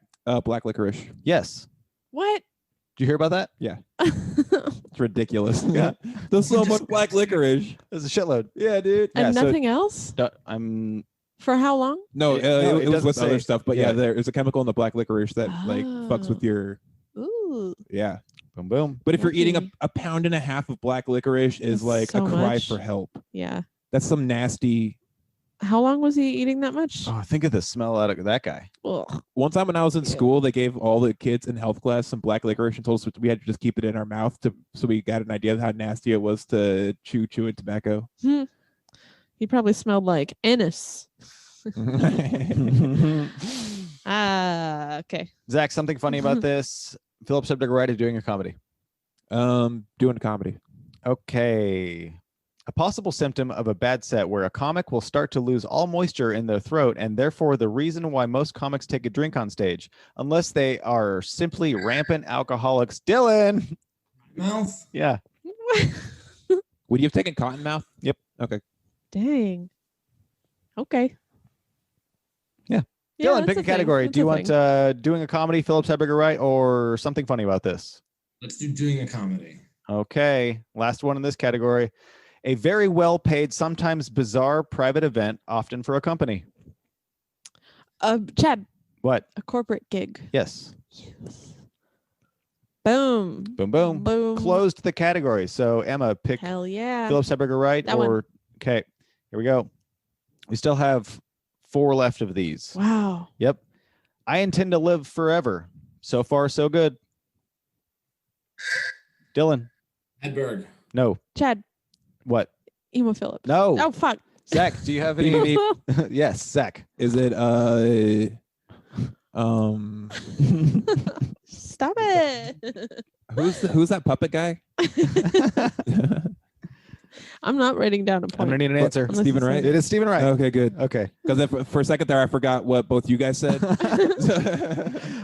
Black licorice. Yes. What? Did you hear about that? Yeah. It's ridiculous. Yeah. There's so much black licorice. There's a shitload. Yeah, dude. And nothing else? For how long? No, it was with other stuff, but yeah, there's a chemical in the black licorice that fucks with your. Ooh. Yeah. Boom, boom. But if you're eating a pound and a half of black licorice, is like so a cry much. for help. Yeah. That's some nasty. How long was he eating that much? Oh, think of the smell out of that guy. Ugh. One time when I was in school, they gave all the kids in health class some black licorice and told us we had to just keep it in our mouth so we got an idea of how nasty it was to chew it tobacco. He probably smelled like anise. Okay. Zach, something funny about this. Philip Hedberger right is doing a comedy. Doing a comedy. Okay. A possible symptom of a bad set where a comic will start to lose all moisture in their throat, and therefore the reason why most comics take a drink on stage, unless they are simply rampant alcoholics. Dylan! Mouth? Yeah. Would you have taken Cottonmouth? Yep. Okay. Dang. Okay. Yeah. Dylan, pick a category. Do you want doing a comedy, Philip Hedberger right, or something funny about this? Let's do doing a comedy. Okay. Last one in this category. A very well-paid, sometimes bizarre private event, often for a company. Chad. What? A corporate gig. Yes. Boom. Boom, boom. Boom. Closed the category. So Emma, pick Hell yeah. Philip Hedberger right, That or one. okay. Here we go. We still have 4 left of these. Wow. Yep. I intend to live forever. So far, so good. Dylan. Hedberg. No. Chad. What? Emo Phillips. No. Oh, fuck. Zach, do you have any? Yes, Zach. Is it Stop it. who's that puppet guy? I'm not writing down a I'm point. gonna need an answer. Unless Stephen you say Wright? It is Stephen Wright. Okay, good. Okay. Because for a second there, I forgot what both you guys said.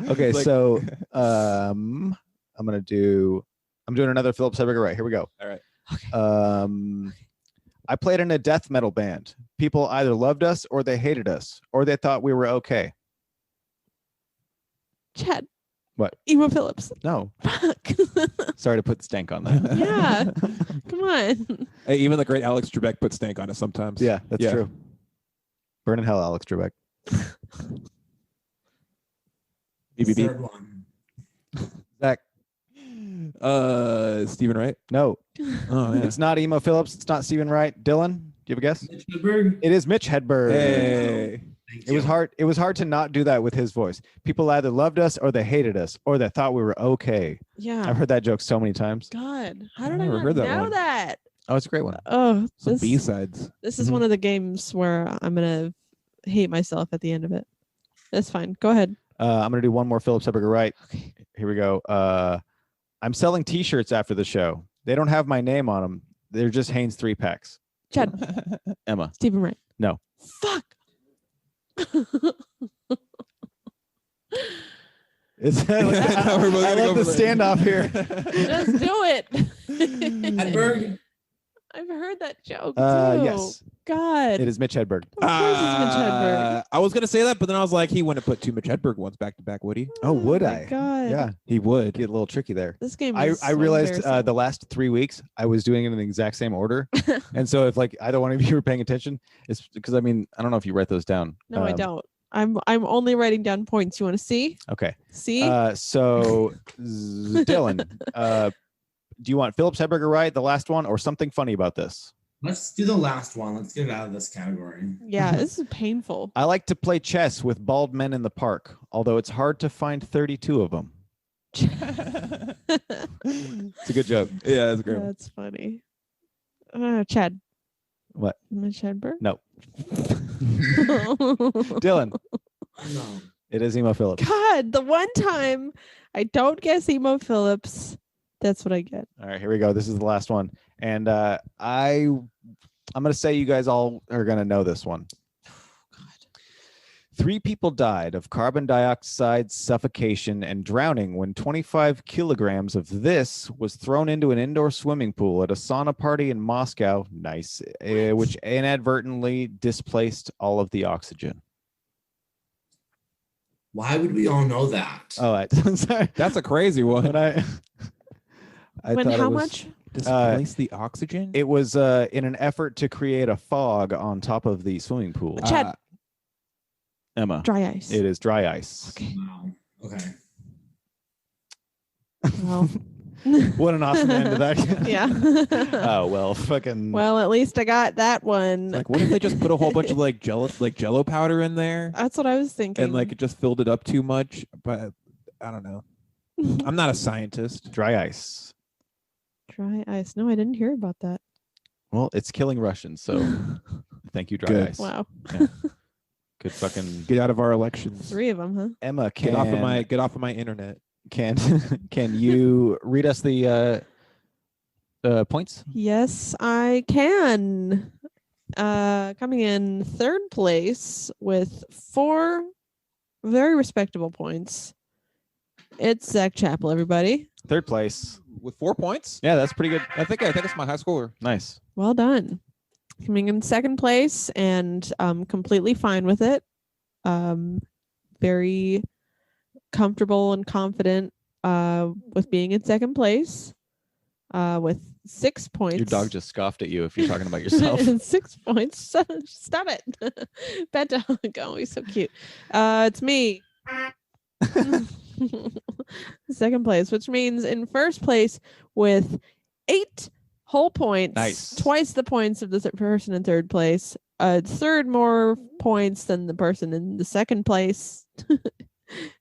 Okay, Like- so I'm doing another Philip Seiberger right. Here we go. All right. I played in a death metal band. People either loved us or they hated us or they thought we were okay. Chad. What? Emo Phillips. No. Fuck. Sorry to put stank on that. Yeah. Come on. Hey, even the great Alex Trebek put stank on it sometimes. Yeah, that's true. Burn in hell, Alex Trebek. BBB. Third one. Zach. Stephen Wright. No, Oh yeah. it's not Emo Phillips. It's not Stephen Wright. Dylan, do you have a guess? Mitch Hedberg. It is Mitch Hedberg. Hey. Thank It was you. hard. It was hard to not do that with his voice. People either loved us or they hated us or they thought we were okay. Yeah. I've heard that joke so many times. God. How did I I never not heard that know one. that? Oh, it's a great one. Oh, Some this, B-sides. this is Mhm. one of the games where I'm gonna hate myself at the end of it. That's fine. Go ahead. I'm gonna do one more Philip Seiberger right. Okay. Here we go. I'm selling T-shirts after the show. They don't have my name on them. They're just Hanes 3-packs. Chad. Emma. Stephen Wright. No. Fuck. It's, Now we're both I gonna love go the for it. standoff here. Just do it. Hedberg. I've heard that joke too. Yes, God. it is Mitch Hedberg. Of course it's Mitch Hedberg. I was gonna say that, but then I was like, he wouldn't put two Mitch Hedberg ones back to back, would he? Oh, would my I? God. Yeah, He would. get a little tricky there. This game I is so realized embarrassing. the last 3 weeks I was doing it in the exact same order, and so if like either one of you were paying attention, it's because I mean I don't know if you write those down. No, I don't. I'm only writing down points. You want to see? Okay. See? So Dylan, do you want Philip Seiberger right, the last one, or something funny about this? Let's do the last one. Let's get it out of this category. yeah, this is painful. I like to play chess with bald men in the park, although it's hard to find 32 of them. It's a good joke. Yeah, that's a great. one. That's funny. Chad. What? Mitch Hedberg? No. Dylan, No. it is Emo Phillips. God, the one time I don't guess Emo Phillips, that's what I get. All right, here we go. This is the last one, and I'm gonna say you guys all are gonna know this one. 3 people died of carbon dioxide suffocation and drowning when 25 kilograms of this was thrown into an indoor swimming pool at a sauna party in Moscow. Nice, which inadvertently displaced all of the oxygen. Why would we all know that? Oh, sorry. That's a crazy one. When I When thought it how was- much? Displace the oxygen. It was in an effort to create a fog on top of the swimming pool. Chad. Emma, Dry ice. it is dry ice. Okay. Wow. Okay. Well. What an awesome end to that. yeah. Oh well, fucking. Well, at least I got that one. Like, what if they just put a whole bunch of like Jello powder in there, That's what I was thinking. and like it just filled it up too much? But I don't know. I'm not a scientist. Dry ice. Dry ice. No, I didn't hear about that. Well, it's killing Russians, so thank you, dry Good. ice. Wow. Good fucking. Get out of our elections. 3 of them, huh? Emma, Get off of my internet. Can you read us the points? Yes, I can. Coming in 3rd place with 4 very respectable points. It's Zach Chappell, everybody. 3rd place. With 4 points. Yeah, that's pretty good. I think it's my high score. Nice. Well done. Coming in 2nd place and completely fine with it. Very comfortable and confident with being in 2nd place with 6 points. Your dog just scoffed at you if you're talking about yourself. 6 points. Stop it. Bad dog. Oh, he's so cute. It's me. 2nd place, which means in 1st place with 8 whole points. Nice. Twice the points of the person in 3rd place. 3rd more points than the person in the 2nd place.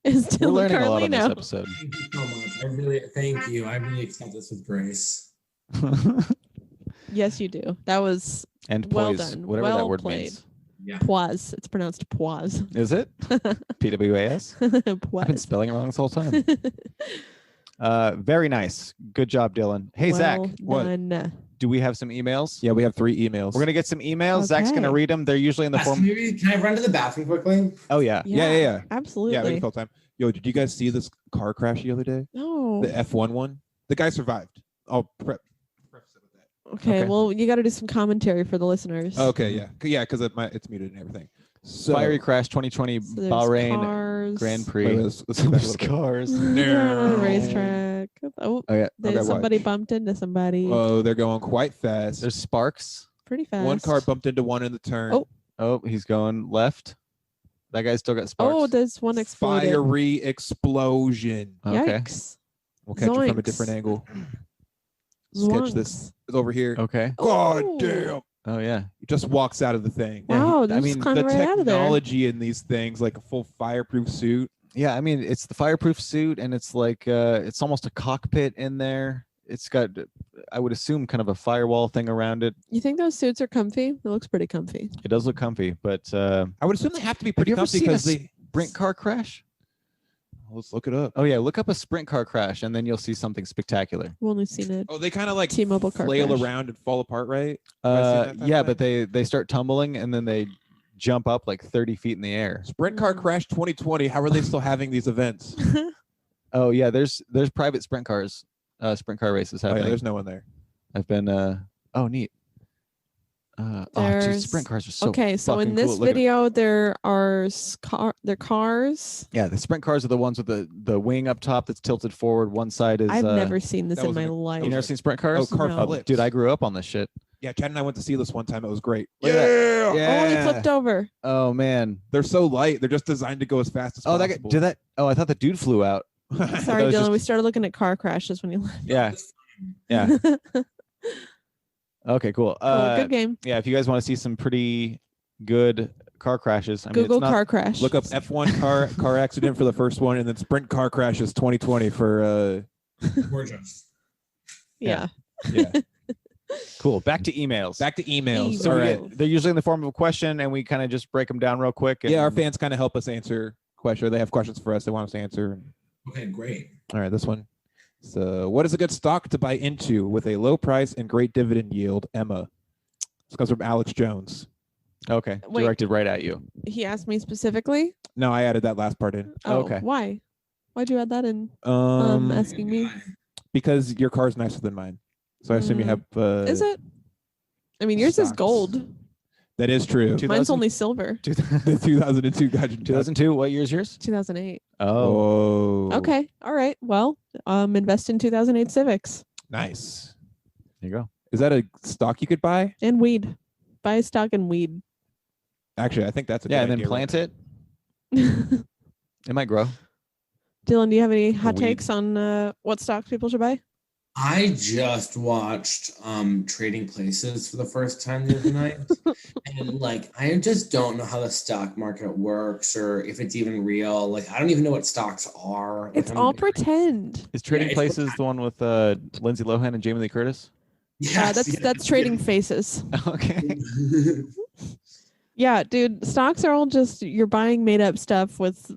Is We're Dylan learning a lot on this Carlino. episode. Thank you so much. Thank you. I really accept this with grace. Yes, you do. That was And Well poise, done. whatever that Well word played. means. Yeah. Poise. It's pronounced poise. Is it? PWAS? I've been Poise. spelling it wrong this whole time. Very nice. Good job, Dylan. Hey, Zach. what? Done. do we have some emails? Yeah, we have 3 emails. We're gonna get some emails. Zach's gonna Okay. read them. They're usually in the form. Can I run to the bathroom quickly? Oh yeah. Yeah. Absolutely. Yeah, we can fill time. Yo, did you guys see this car crash the other day? No. The F1 one? The guy survived. I'll preface it with that. Okay, Okay. well, you got to do some commentary for the listeners. Okay, yeah. Yeah, because it's muted and everything. So, Fiery crash 2020 So there's Bahrain cars. Grand Wait, Prix. let's go back a There's little bit. cars. Yeah, racetrack. Oh, Oh yeah. there's somebody bumped into somebody. Oh, they're going quite fast. There's sparks. Pretty fast. One car bumped into one in the turn. Oh. Oh, he's going left. That guy's still got sparks. Oh, there's one exploded. Fiery explosion. Okay. Yikes. We'll catch it from a Zoinks. different angle. Sketch this. It's over here. Okay. God Oh. damn. Oh yeah. He just walks out of the thing. Wow, I they mean, just climbed The right out of there. technology in these things, like a full fireproof suit. Yeah, I mean it's the fireproof suit and it's like it's almost a cockpit in there. It's got, I would assume, kind of a firewall thing around it. You think those suits are comfy? It looks pretty comfy. It does look comfy, but I would assume they have to be pretty you ever comfy seen a because they. sprint car crash? Let's look it up. Oh yeah, look up a sprint car crash and then you'll see something spectacular. I've only seen it. Oh, they kind of like T-Mobile car flail crash. around and fall apart, right? Have I seen that type Yeah, of but thing? they start tumbling and then they jump up like 30 feet in the air. Sprint Car Crash 2020. How are they still having these events? Oh yeah, there's private sprint car races Oh, happening. yeah, there's no one there. I've been oh neat. Oh, geez, There's- sprint cars are so okay, so in fucking this cool. Look at- video, there are cars. yeah, the sprint cars are the ones with the wing up top that's tilted forward. One side is I've never seen this that in was my an- life. you never seen sprint cars? Oh, car No. flips. Dude, I grew up on this shit. Yeah, Chad and I went to see this one time. It was great. Look at that. Yeah. Oh, he flipped over. Oh man. They're so light. They're just designed to go as fast as Oh, that guy, possible. did that? Oh, I thought the dude flew out. Sorry, was Dylan. just- We started looking at car crashes when you left. Yeah. Yeah. Okay, cool. Oh, good game. Yeah, if you guys want to see some pretty good car crashes, I mean, Google it's not, car crash. Look up F1 car accident for the first one, and then Sprint Car Crashes 2020 for Gorgeous. Yeah. yeah. cool. Back to emails. Back to emails. So All we right. get, they're usually in the form of a question, and we kind of just break them down real quick. Yeah, our and- fans kind of help us answer questions. They have questions for us. They want us to answer. Okay, great. All right, this one. So, what is a good stock to buy into with a low price and great dividend yield? Emma. This comes from Alex Jones. Okay, Wait. directed right at you. He asked me specifically. No, I added that last part in. Oh, Okay. Why? Why'd you add that in? Um, Asking me. because your car is nicer than mine. So I assume you have. Is it? I mean, yours is stocks. gold. That is true. 2000? Mine's only silver. The 2002 Gajin 2002. What year's yours? 2008. Oh, Oh. Okay. All right. Well, invest in 2008 Civics Nice. there you go. Is that a stock you could buy? and weed. Buy a stock and weed. Actually, I think that's a Yeah, good and then idea, plant right? it. It might grow. Dylan, do you have any hot Weed. takes on what stocks people should buy? I just watched Trading Places for the first time the other night. And like I just don't know how the stock market works or if it's even real. Like I don't even know what stocks are. Like, It's I'm- all pretend. Is Trading it's- Places the one with Lindsay Lohan and Jamie Lee Curtis? Yes, That's trading faces. Okay. Yeah, dude. Stocks are all just you're buying made up stuff with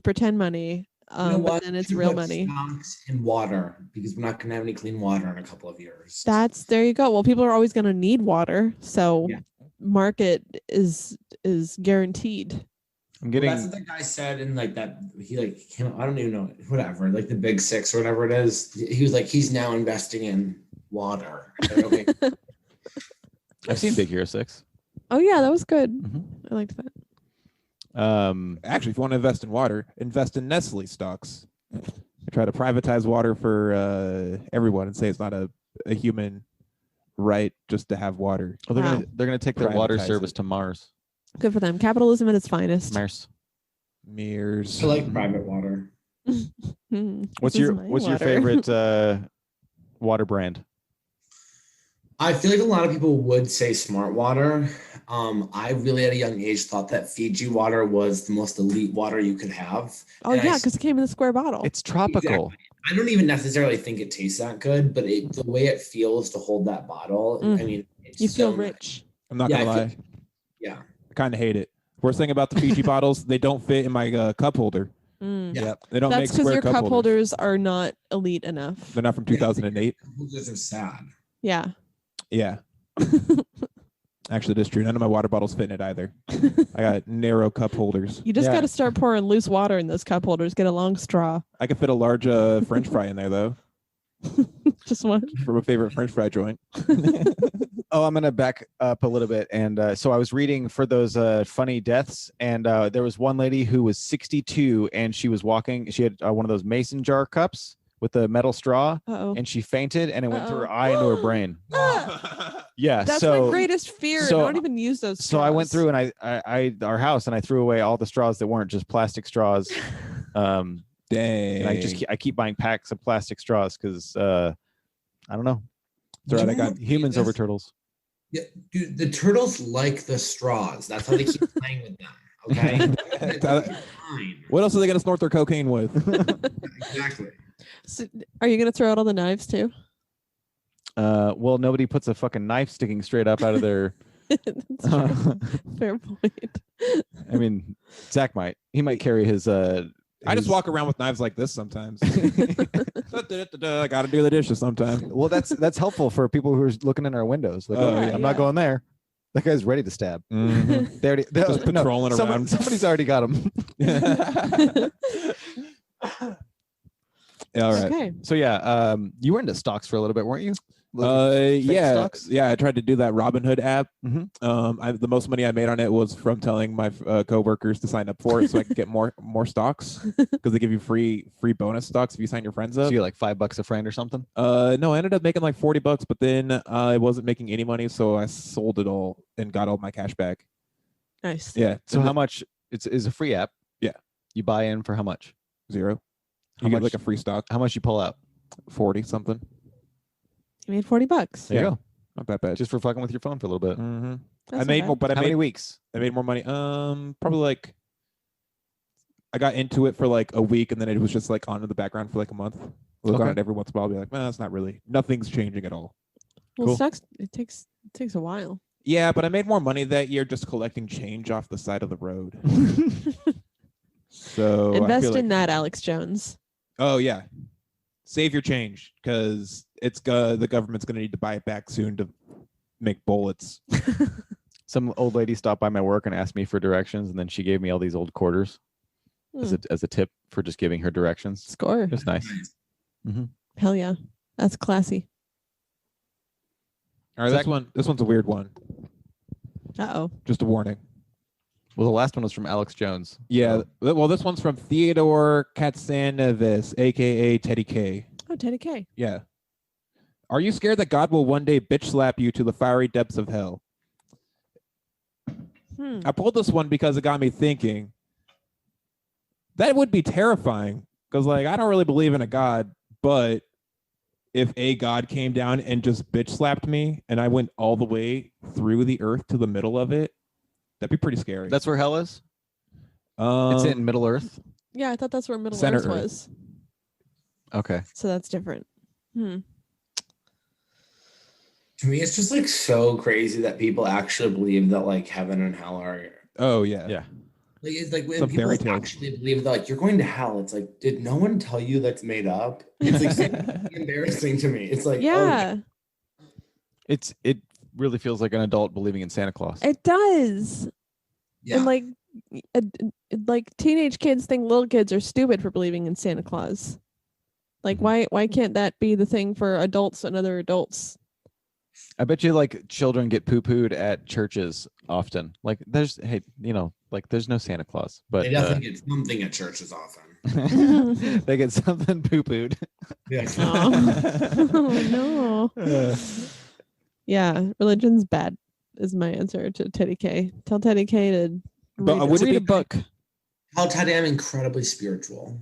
pretend money. You know But what? then it's We should real put money. Stocks in water because we're not going to have any clean water in a couple of years. There you go. Well, people are always going to need water, so Yeah. market is guaranteed. I'm Well, getting. that's what the guy said in like that. He like came. I don't even know. Whatever. Like the big six or whatever it is. He was like he's now investing in water. I said, okay. I've seen Big Hero 6. Oh yeah, that was good. Mhm. I liked that. Actually, if you want to invest in water, invest in Nestle stocks. They try to privatize water for everyone and say it's not a human right just to have water. Oh, Wow. they're gonna take their water Privatize service it. to Mars. Good for them. Capitalism at its finest. Mars. Mirrors. I like private water. What's This is your my What's your water. favorite water brand? I feel like a lot of people would say smart water. I really at a young age thought that Fiji water was the most elite water you could have. Oh And yeah, because it came in the square bottle. It's tropical. I don't even necessarily think it tastes that good, but the way it feels to hold that bottle, Mm. I mean, it's You feel so rich. I'm not Yeah, gonna I lie. feel- Yeah. I kind of hate it. Worst thing about the Fiji bottles, they don't fit in my cup holder. Mm. Yeah. They don't That's make because square your cup holders. holders are not elite enough. They're not from 2008. Holders are sad. Yeah. Yeah. Actually, that's true. None of my water bottles fit in it either. I got narrow cup holders. You just got to start pouring loose water in those cup holders. Get a long straw. I could fit a large French fry in there, though. Just one. From a favorite French fry joint. Oh, I'm going to back up a little bit. And so I was reading for those funny deaths, and there was one lady who was 62, and she was walking. She had one of those mason jar cups with the metal straw, and she fainted, and it went through her eye into her brain. Yeah, that's my greatest fear. So, I don't even use those straws. So I went through and I our house, and I threw away all the straws that weren't just plastic straws. Dang. And I keep buying packs of plastic straws because I don't know. Right, I got humans over turtles. Yeah, dude, the turtles like the straws. That's how they keep playing with them. Okay. What else are they gonna snort their cocaine with? Exactly. So, are you gonna throw out all the knives too? Well, nobody puts a fucking knife sticking straight up out of their. Fair point. I mean, Zach might. He might carry his. I just walk around with knives like this sometimes. I got to do the dishes sometimes. Well, that's helpful for people who are looking in our windows. Like, I'm not going there. That guy's ready to stab. Mm-hmm. They're just patrolling around. Somebody's already got him. All right. Okay. So yeah, you were into stocks for a little bit, weren't you? Stocks? Yeah. I tried to do that Robinhood app. Mm-hmm. The most money I made on it was from telling my coworkers to sign up for it, so I could get more stocks because they give you free bonus stocks if you sign your friends up. So you're like $5 a friend or something? No, I ended up making like $40, but then I wasn't making any money, so I sold it all and got all my cash back. Nice. Yeah. So how much? It's a free app. Yeah. You buy in for how much? $0. How You much? get like a free stock. How much you pull out? 40 something. You made $40. There you go. Not that bad. Just for fucking with your phone for a little bit. Mm-hmm. That's I made not more, but How many weeks? I made more money. Probably like I got into it for like a week, and then it was just like on in the background for like a month. Look on it every once in a while. I'll be like, it's not really. Nothing's changing at all. Well, Cool. stocks. It takes a while. Yeah, but I made more money that year just collecting change off the side of the road. So Invest in that, Alex Jones. Oh yeah, save your change because it's the government's going to need to buy it back soon to make bullets. Some old lady stopped by my work and asked me for directions, and then she gave me all these old quarters as a tip for just giving her directions. Score. It was nice. Mm-hmm. Hell yeah, that's classy. All right, this one's a weird one. Uh-oh. Just a warning. Well, the last one was from Alex Jones. Yeah. Well, this one's from Theodore Katsanevis, aka Teddy K. Oh, Teddy K. Yeah. Are you scared that God will one day bitch slap you to the fiery depths of hell? I pulled this one because it got me thinking. That would be terrifying because, like, I don't really believe in a God, but if a God came down and just bitch slapped me and I went all the way through the earth to the middle of it, that'd be pretty scary. That's where hell is? It's in Middle Earth? Yeah, I thought that's where Middle Center Earth Earth. was. Okay. So that's different. To me, it's just like so crazy that people actually believe that like heaven and hell are. Oh yeah. Yeah. Like it's like when Some people fairy tale. actually believe that like you're going to hell. It's like, did no one tell you that's made up? It's like so embarrassing to me. It's like, Yeah, It really feels like an adult believing in Santa Claus. it does. yeah. And like teenage kids think little kids are stupid for believing in Santa Claus. Like why can't that be the thing for adults and other adults? I bet you like children get poo-pooed at churches often. Like there's no Santa Claus, but They definitely get something at churches often. they get something poo-pooed. Yeah. Oh no. Yeah, religion's bad is my answer to Teddy K. Tell Teddy K to read a book. Tell Teddy I'm incredibly spiritual.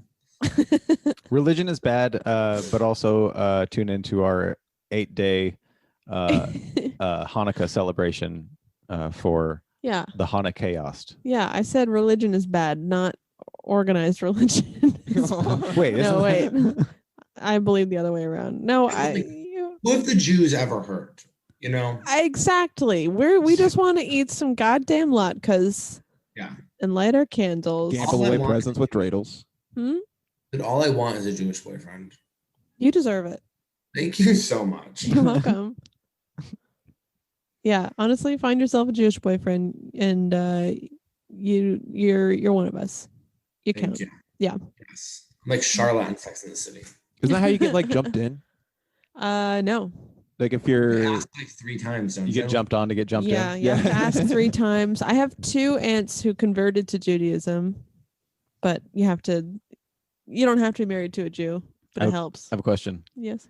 Religion is bad, but also tune into our 8-day Hanukkah celebration for Yeah. the Hanukkah-ost. Yeah, I said religion is bad, not organized religion. Wait, No, wait. I believe the other way around. No, Who have the Jews ever heard? You know? exactly. We just want to eat some goddamn latkes. Yeah. And light our candles. Gamble away presents with dreidels. And all I want is a Jewish boyfriend. You deserve it. Thank you so much. You're welcome. Yeah, honestly, find yourself a Jewish boyfriend, and you're one of us. You Thank count. you. Yeah. Yes. I'm like Charlotte and Sex in the City. Isn't that how you get like jumped in? No. Like if You you're ask like 3 times, don't You you? get jumped on to get jumped Yeah, in. you have to Yeah. ask 3 times. I have 2 aunts who converted to Judaism, but you don't have to be married to a Jew, but it helps. I have a question. Yes.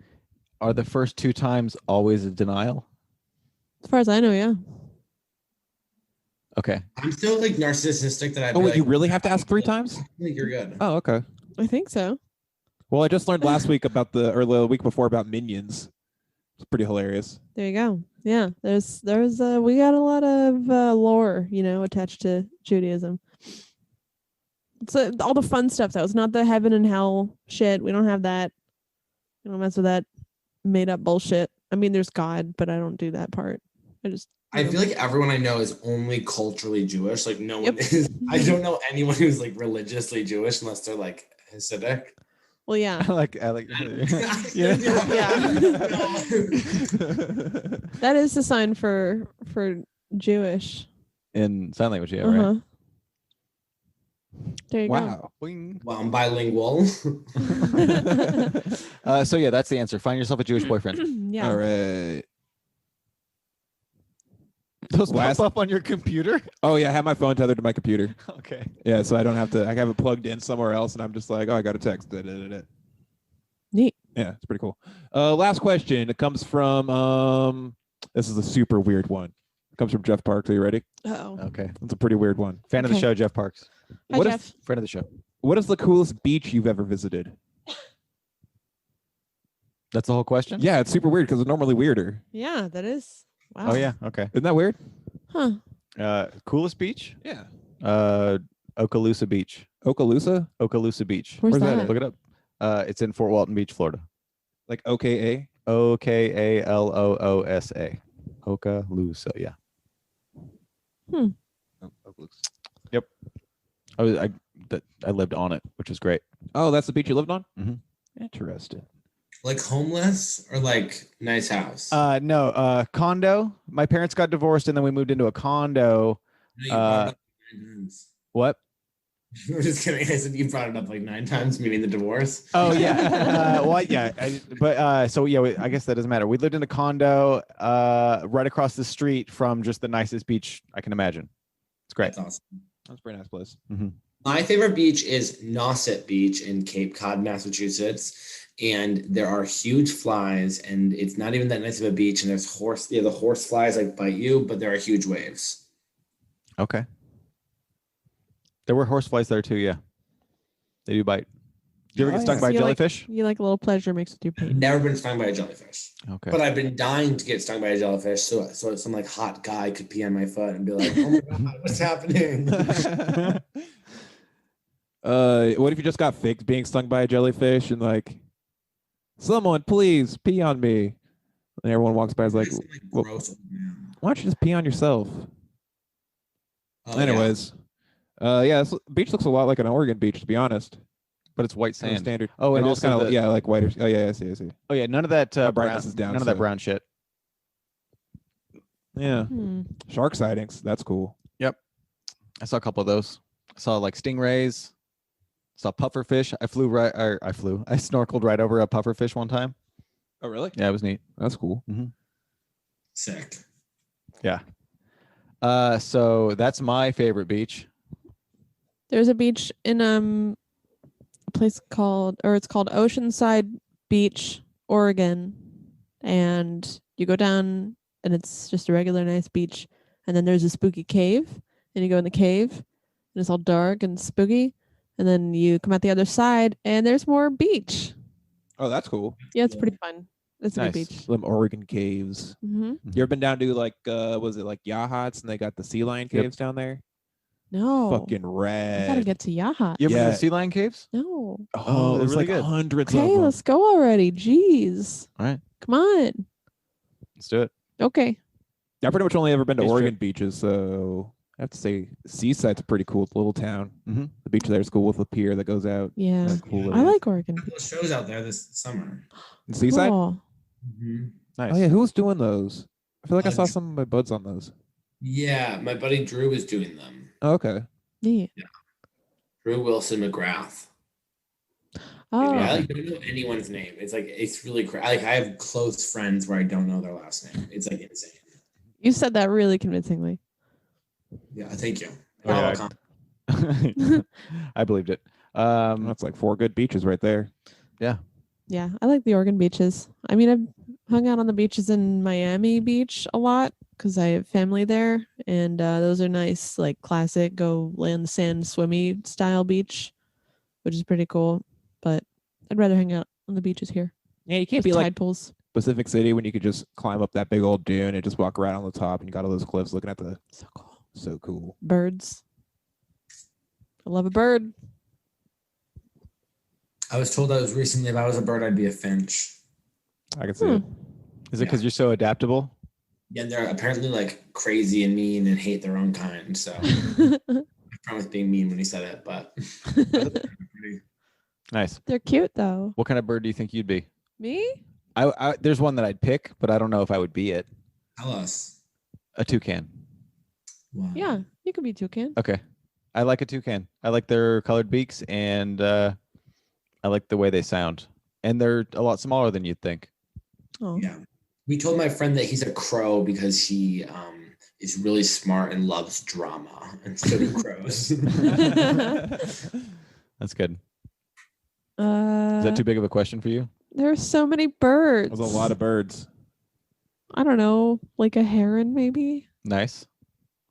Are the first 2 times always a denial? As far as I know, yeah. Okay. I'm still like narcissistic that Oh, be wait, like, you really have to ask 3 times? I think you're good. Oh, okay. I think so. Well, I just learned last week about the week before about minions. It's pretty hilarious. There you go. Yeah, there's we got a lot of lore, attached to Judaism. It's all the fun stuff though. It's not the heaven and hell shit. We don't have that. We don't mess with that made up bullshit. I mean, there's God, but I don't do that part. I feel like everyone I know is only culturally Jewish. Like no Yep. one is. I don't know anyone who's like religiously Jewish unless they're like Hasidic. Well, yeah. I like Yeah. That is the sign for Jewish. In sign language, yeah, Uh-huh. right? There you Wow. Boing. Well, I'm bilingual. go. So yeah, that's the answer. Find yourself a Jewish boyfriend. Yeah. All right. Those Last- pop up on your computer? Oh yeah, I have my phone tethered to my computer. Okay. Yeah, so I don't have to. I have it plugged in somewhere else, and I'm just like, oh, I got a text. Da, da, da, da. Neat. Yeah, it's pretty cool. Last question. It comes from. This is a super weird one. It comes from Jeff Parks. Are you ready? Uh-oh. Okay. It's a pretty weird one. Fan of the Okay. show, Jeff Parks. Hi, What is- Jeff. Friend of the show. What is the coolest beach you've ever visited? That's the whole question? Yeah, it's super weird because it's normally weirder. Yeah, that is. Wow. Oh yeah. Okay. Isn't that weird? Huh. Coolest beach? Yeah. Okaloosa Beach. Okaloosa? Okaloosa Beach. Where's Where's that that? at? Look it up. It's in Fort Walton Beach, Florida. Like OKA? Okaloosa. Okaloosa, yeah. Oh, Okaloosa. I lived on it, which was great. Oh, that's the beach you lived on? Mhm. Interesting. Like homeless or like nice house? No, condo. My parents got divorced and then we moved into a condo. No, you brought it up 9 times. What? I'm just kidding. I said you brought it up like 9 times, meaning the divorce. Oh yeah. Well, yeah. So yeah, I guess that doesn't matter. We lived in a condo right across the street from just the nicest beach I can imagine. It's great. That's awesome. That's a pretty nice place. My favorite beach is Nauset Beach in Cape Cod, Massachusetts. And there are huge flies, and it's not even that nice of a beach. And there's the horse flies like bite you, but there are huge waves. Okay. There were horseflies there too. Yeah, they do bite. Do you ever Oh, get stung yeah. by a You like- jellyfish? You like a little pleasure mixed with your I've pain. never been stung by a jellyfish, Okay. but I've been dying to get stung by a jellyfish. So some like hot guy could pee on my foot and be like, "Oh my god, what's happening?" What if you just got faked being stung by a jellyfish and like, someone please pee on me, and everyone walks by is like, Some, well, gross old man. why don't you just pee on yourself? Oh, Anyways, this beach looks a lot like an Oregon beach, to be honest. But it's white Kind of sand. standard. Oh, and It is also kinda, the- yeah, like whiter. Oh yeah, I see. Oh yeah, none of that My brown, brightness is down, none of that so- brown shit. Yeah, Hmm. shark sightings. That's cool. I saw a couple of those. I saw like stingrays. Saw pufferfish. I snorkeled right over a pufferfish one time. Oh really? Yeah, it was neat. That's cool. Sick. Yeah. So that's my favorite beach. There's a beach in a place called Oceanside Beach, Oregon, and you go down and it's just a regular nice beach, and then there's a spooky cave, and you go in the cave and it's all dark and spooky, and then you come out the other side and there's more beach. Oh, that's cool. Yeah, it's pretty fun. It's a Nice. good beach. Them Oregon caves. Mm-hmm. You ever been down to like was it like Yachats and they got the sea lion Yep. caves down there? No, Fucking I rad. gotta get to Yahat. You ever been Yeah. to sea lion caves? No. Oh, they're there's really like good. hundreds of Okay, them. let's go already. Jeez, All right, come on. let's do it. Okay. I've pretty much only ever been to Beach Oregon trip. beaches, so I have to say Seaside's pretty cool. It's a little town. Mhm. The beach there is cool with a pier that goes out. Yeah, That's cool. I like Oregon. I have those shows out there this summer. Seaside. Cool. Mm-hmm. Nice. Oh yeah, who was doing those? I feel like I saw some of my buds on those. Yeah, my buddy Drew is doing them. Oh, okay. Yeah. Drew Wilson McGrath. Oh, Yeah, I don't know anyone's name. It's like it's really crazy. Like I have close friends where I don't know their last name. It's like insane. you said that really convincingly. Yeah, thank you. Oh, yeah. I believed it. That's like 4 good beaches right there. Yeah, I like the Oregon beaches. I mean, I've hung out on the beaches in Miami Beach a lot because I have family there, and those are nice, like classic go lay on the sand, swimmy style beach, which is pretty cool. But I'd rather hang out on the beaches here. Yeah, you can't Just be tide like pools. Pacific City when you could just climb up that big old dune and just walk right on the top and you got all those cliffs looking at the So cool. so cool. Birds. I love a bird. I was told I was recently if I was a bird, I'd be a finch. I can see it. Is it because you're so adaptable? Yeah, and they're apparently like crazy and mean and hate their own kind. So I promised being mean when he said it, but Nice. They're cute though. What kind of bird do you think you'd be? Me? I there's one that I'd pick, but I don't know if I would be it. tell us. A toucan. Wow. Yeah, you could be toucan. Okay. I like a toucan. I like their colored beaks and I like the way they sound. And they're a lot smaller than you'd think. Oh. Yeah. We told my friend that he's a crow because he is really smart and loves drama. And so do crows. That's good. Is that too big of a question for you? There are so many birds. There's a lot of birds. I don't know, like a heron maybe. Nice.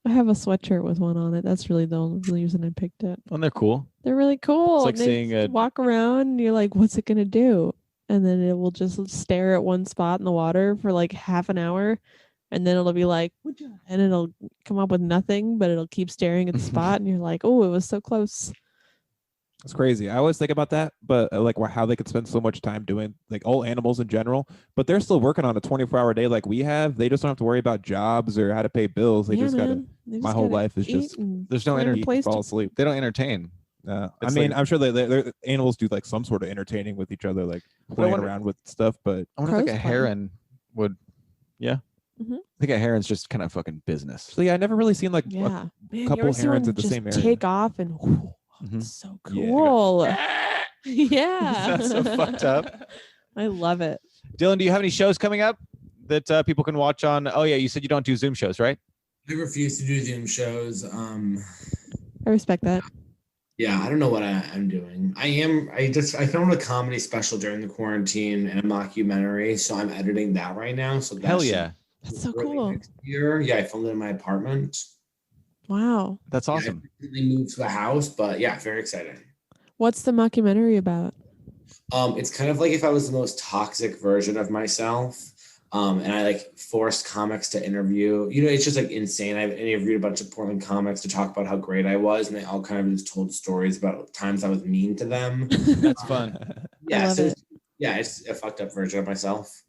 I have a sweatshirt with one on it. That's really the only reason I picked it. Well, they're cool. They're really cool. It's like They seeing a- walk around and you're like, what's it gonna do? And then it will just stare at one spot in the water for like half an hour. And then it'll be like, and it'll come up with nothing, but it'll keep staring at the spot. And you're like, oh, it was so close. It's crazy. I always think about that, but like how they could spend so much time doing like all animals in general, but they're still working on a 24-hour day like we have. They just don't have to worry about jobs or how to pay bills. They Yeah, just gotta. man. They My just whole gotta life is eat just and There's no find a energy. place fall to- asleep. They don't entertain. I It's mean, like- I'm sure they're animals do like some sort of entertaining with each other, like playing wonder- around with stuff. But I wonder if like Crows a play. heron would. Yeah. Mhm. I think a heron's just kind of fucking business. so yeah, I never really seen like Yeah. Man, you couple ever see herons one at the just same area. take off and whew, Mhm. it's so Yeah. cool. Yeah. That's so fucked up. I love it. Dylan, do you have any shows coming up that people can watch on? Oh yeah, you said you don't do Zoom shows, right? I refuse to do Zoom shows. I respect that. Yeah, I don't know what I'm doing. I filmed a comedy special during the quarantine and a mockumentary, so I'm editing that right now. So Hell yeah, That's so early cool. next year. Yeah, I filmed it in my apartment. Wow. that's awesome. I recently moved to a house, but yeah, very exciting. What's the mockumentary about? It's kind of like if I was the most toxic version of myself. And I like forced comics to interview. You know, it's just like insane. I've interviewed a bunch of Portland comics to talk about how great I was, and they all kind of just told stories about times I was mean to them. That's fun. Yeah, love so it. it's a fucked up version of myself.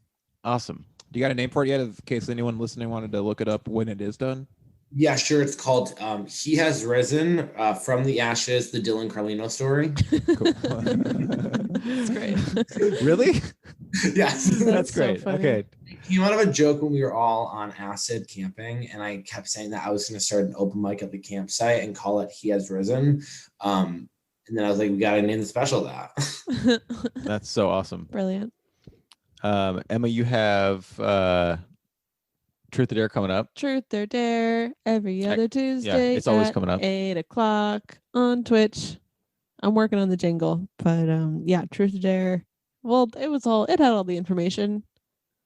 Awesome. Do you got a name for it yet? In case anyone listening wanted to look it up when it is done. Yeah, sure. It's called He Has Risen From the Ashes, the Dylan Carlino story. That's great. Really? Yes. That's so great. funny. Okay. It came out of a joke when we were all on acid camping, and I kept saying that I was going to start an open mic at the campsite and call it He Has Risen. And then I was like, we got to name the special that. That's so awesome. Brilliant. Emma, you have Truth or Dare coming up. Truth or Dare every other Tuesday. it's always at coming up. 8:00 on Twitch. I'm working on the jingle, but yeah, Truth or Dare. Well, it had all the information.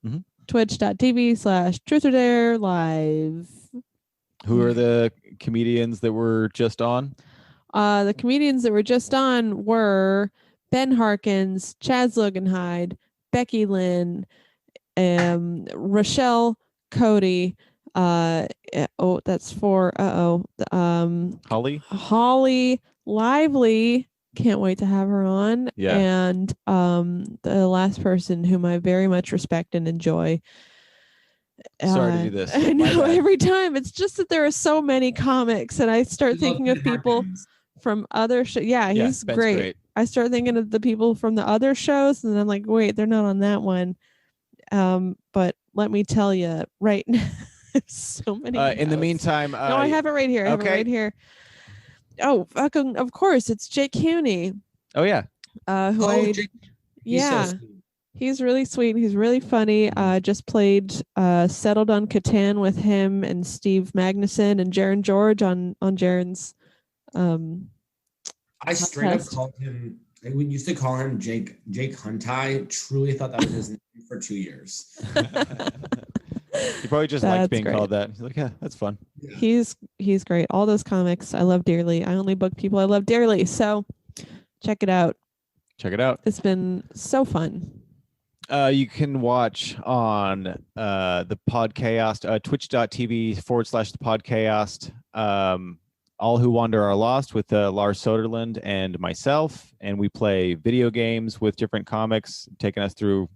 Mhm. Twitch.tv/Truth or Dare live. Who are the comedians that were just on? The comedians that were just on were Ben Harkins, Chaz Loganhide, Becky Lynn, Rochelle Cody. That's four. Holly? Holly Lively. Can't wait to have her on. Yeah. And the last person whom I very much respect and enjoy. Sorry to do this. I My know bad. every time. It's just that there are so many comics, and I start thinking of people from other shows. Yeah, he's Ben's great. I start thinking of the people from the other shows, and then I'm like, wait, they're not on that one. But let me tell you right now. So many. In the notes. meantime, no, I have it right here. I have it right here. Oh, fucking! Of course, it's Jake Cooney. Oh yeah. Jake, yeah, so sweet. he's really sweet. He's really funny. Just played Settled on Catan with him and Steve Magnuson and Jaron George on Jaron's. I straight up called him. We used to call him Jake Huntai. Truly thought that was his name for 2 years. He probably just liked being called that. He's like, yeah, that's fun. Yeah. He's great. All those comics I love dearly. I only book people I love dearly. So check it out. Check it out. It's been so fun. You can watch on the Podchaost, twitch.tv/the Podchaost. All Who Wander Are Lost with Lars Soderlund and myself. And we play video games with different comics, taking us through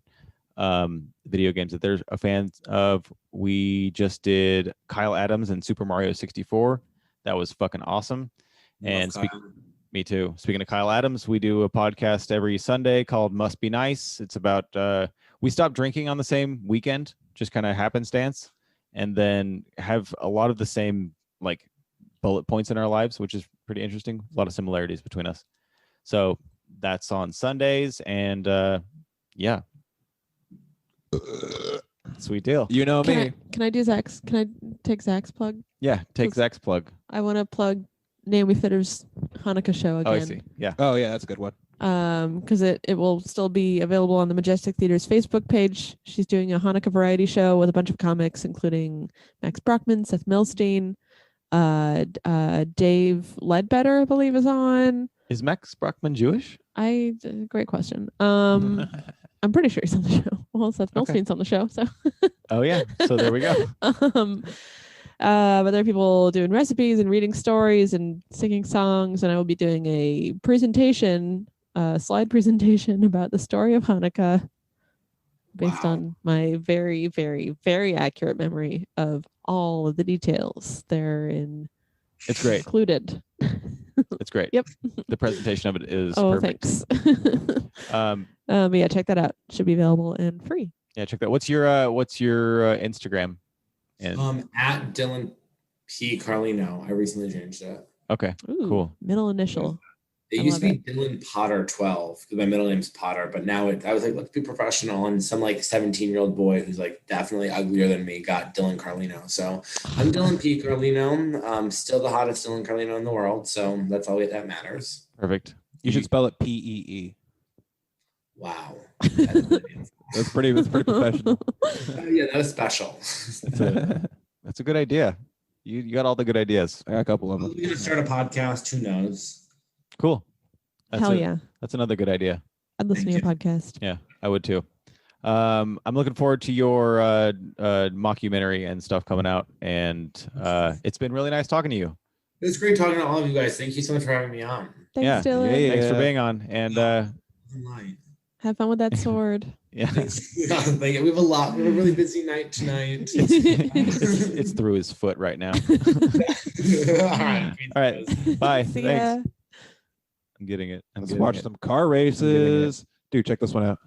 video games that they're a fan of. We just did Kyle Adams and Super Mario 64. That was fucking awesome. And me too. Speaking of Kyle Adams, we do a podcast every Sunday called Must Be Nice. It's about we stopped drinking on the same weekend, just kind of happenstance, and then have a lot of the same like bullet points in our lives, which is pretty interesting. A lot of similarities between us. So that's on Sundays, and yeah. Sweet deal. You know me. Can I do Zach's? Can I take Zach's plug? Yeah, take Zach's plug. I want to plug Naomi Fitter's Hanukkah show again. Oh, I see. Yeah. Oh yeah, that's a good one. Because it will still be available on the Majestic Theater's Facebook page. She's doing a Hanukkah variety show with a bunch of comics, including Max Brockman, Seth Milstein, Dave Ledbetter, I believe, is on. Is Max Brockman Jewish? Great question. I'm pretty sure he's on the show. Well, Seth Milstein's on the show, so. Oh yeah, so there we go. But there are people doing recipes and reading stories and singing songs, and I will be doing a presentation, slide presentation about the story of Hanukkah, based on my very, very, very accurate memory of all of the details. They're It's great. Included. It's great. Yep. The presentation of it is perfect. Thanks. But yeah, check that out. Should be available and free. Yeah, check that. What's your Instagram? And at Dylan P. Carlino. I recently changed it. Okay. Ooh, cool. Middle initial. It used to be Dylan Potter 12 because my middle name's Potter, but now I was like, let's be professional. And some like 17-year-old boy who's like definitely uglier than me got Dylan Carlino. So I'm Dylan P. Carlino. Still the hottest Dylan Carlino in the world. So that's all that matters. Perfect. You should spell it P-E-E. Wow. That's pretty professional. Yeah, that was special. That's a good idea. You got all the good ideas. I got a couple of them. We're going to start a podcast. Who knows? Cool. Yeah. That's another good idea. I'd listen to your podcast. Yeah, I would too. I'm looking forward to your mockumentary and stuff coming out. And it's been really nice talking to you. It was great talking to all of you guys. Thank you so much for having me on. Thanks, Dylan. Yeah. Thanks for being on. And have fun with that sword. Yeah. We have a really busy night tonight. It's through his foot right now. All right. Bye. See Thanks. ya. I'm getting it. Let's watch some car races. Dude, check this one out.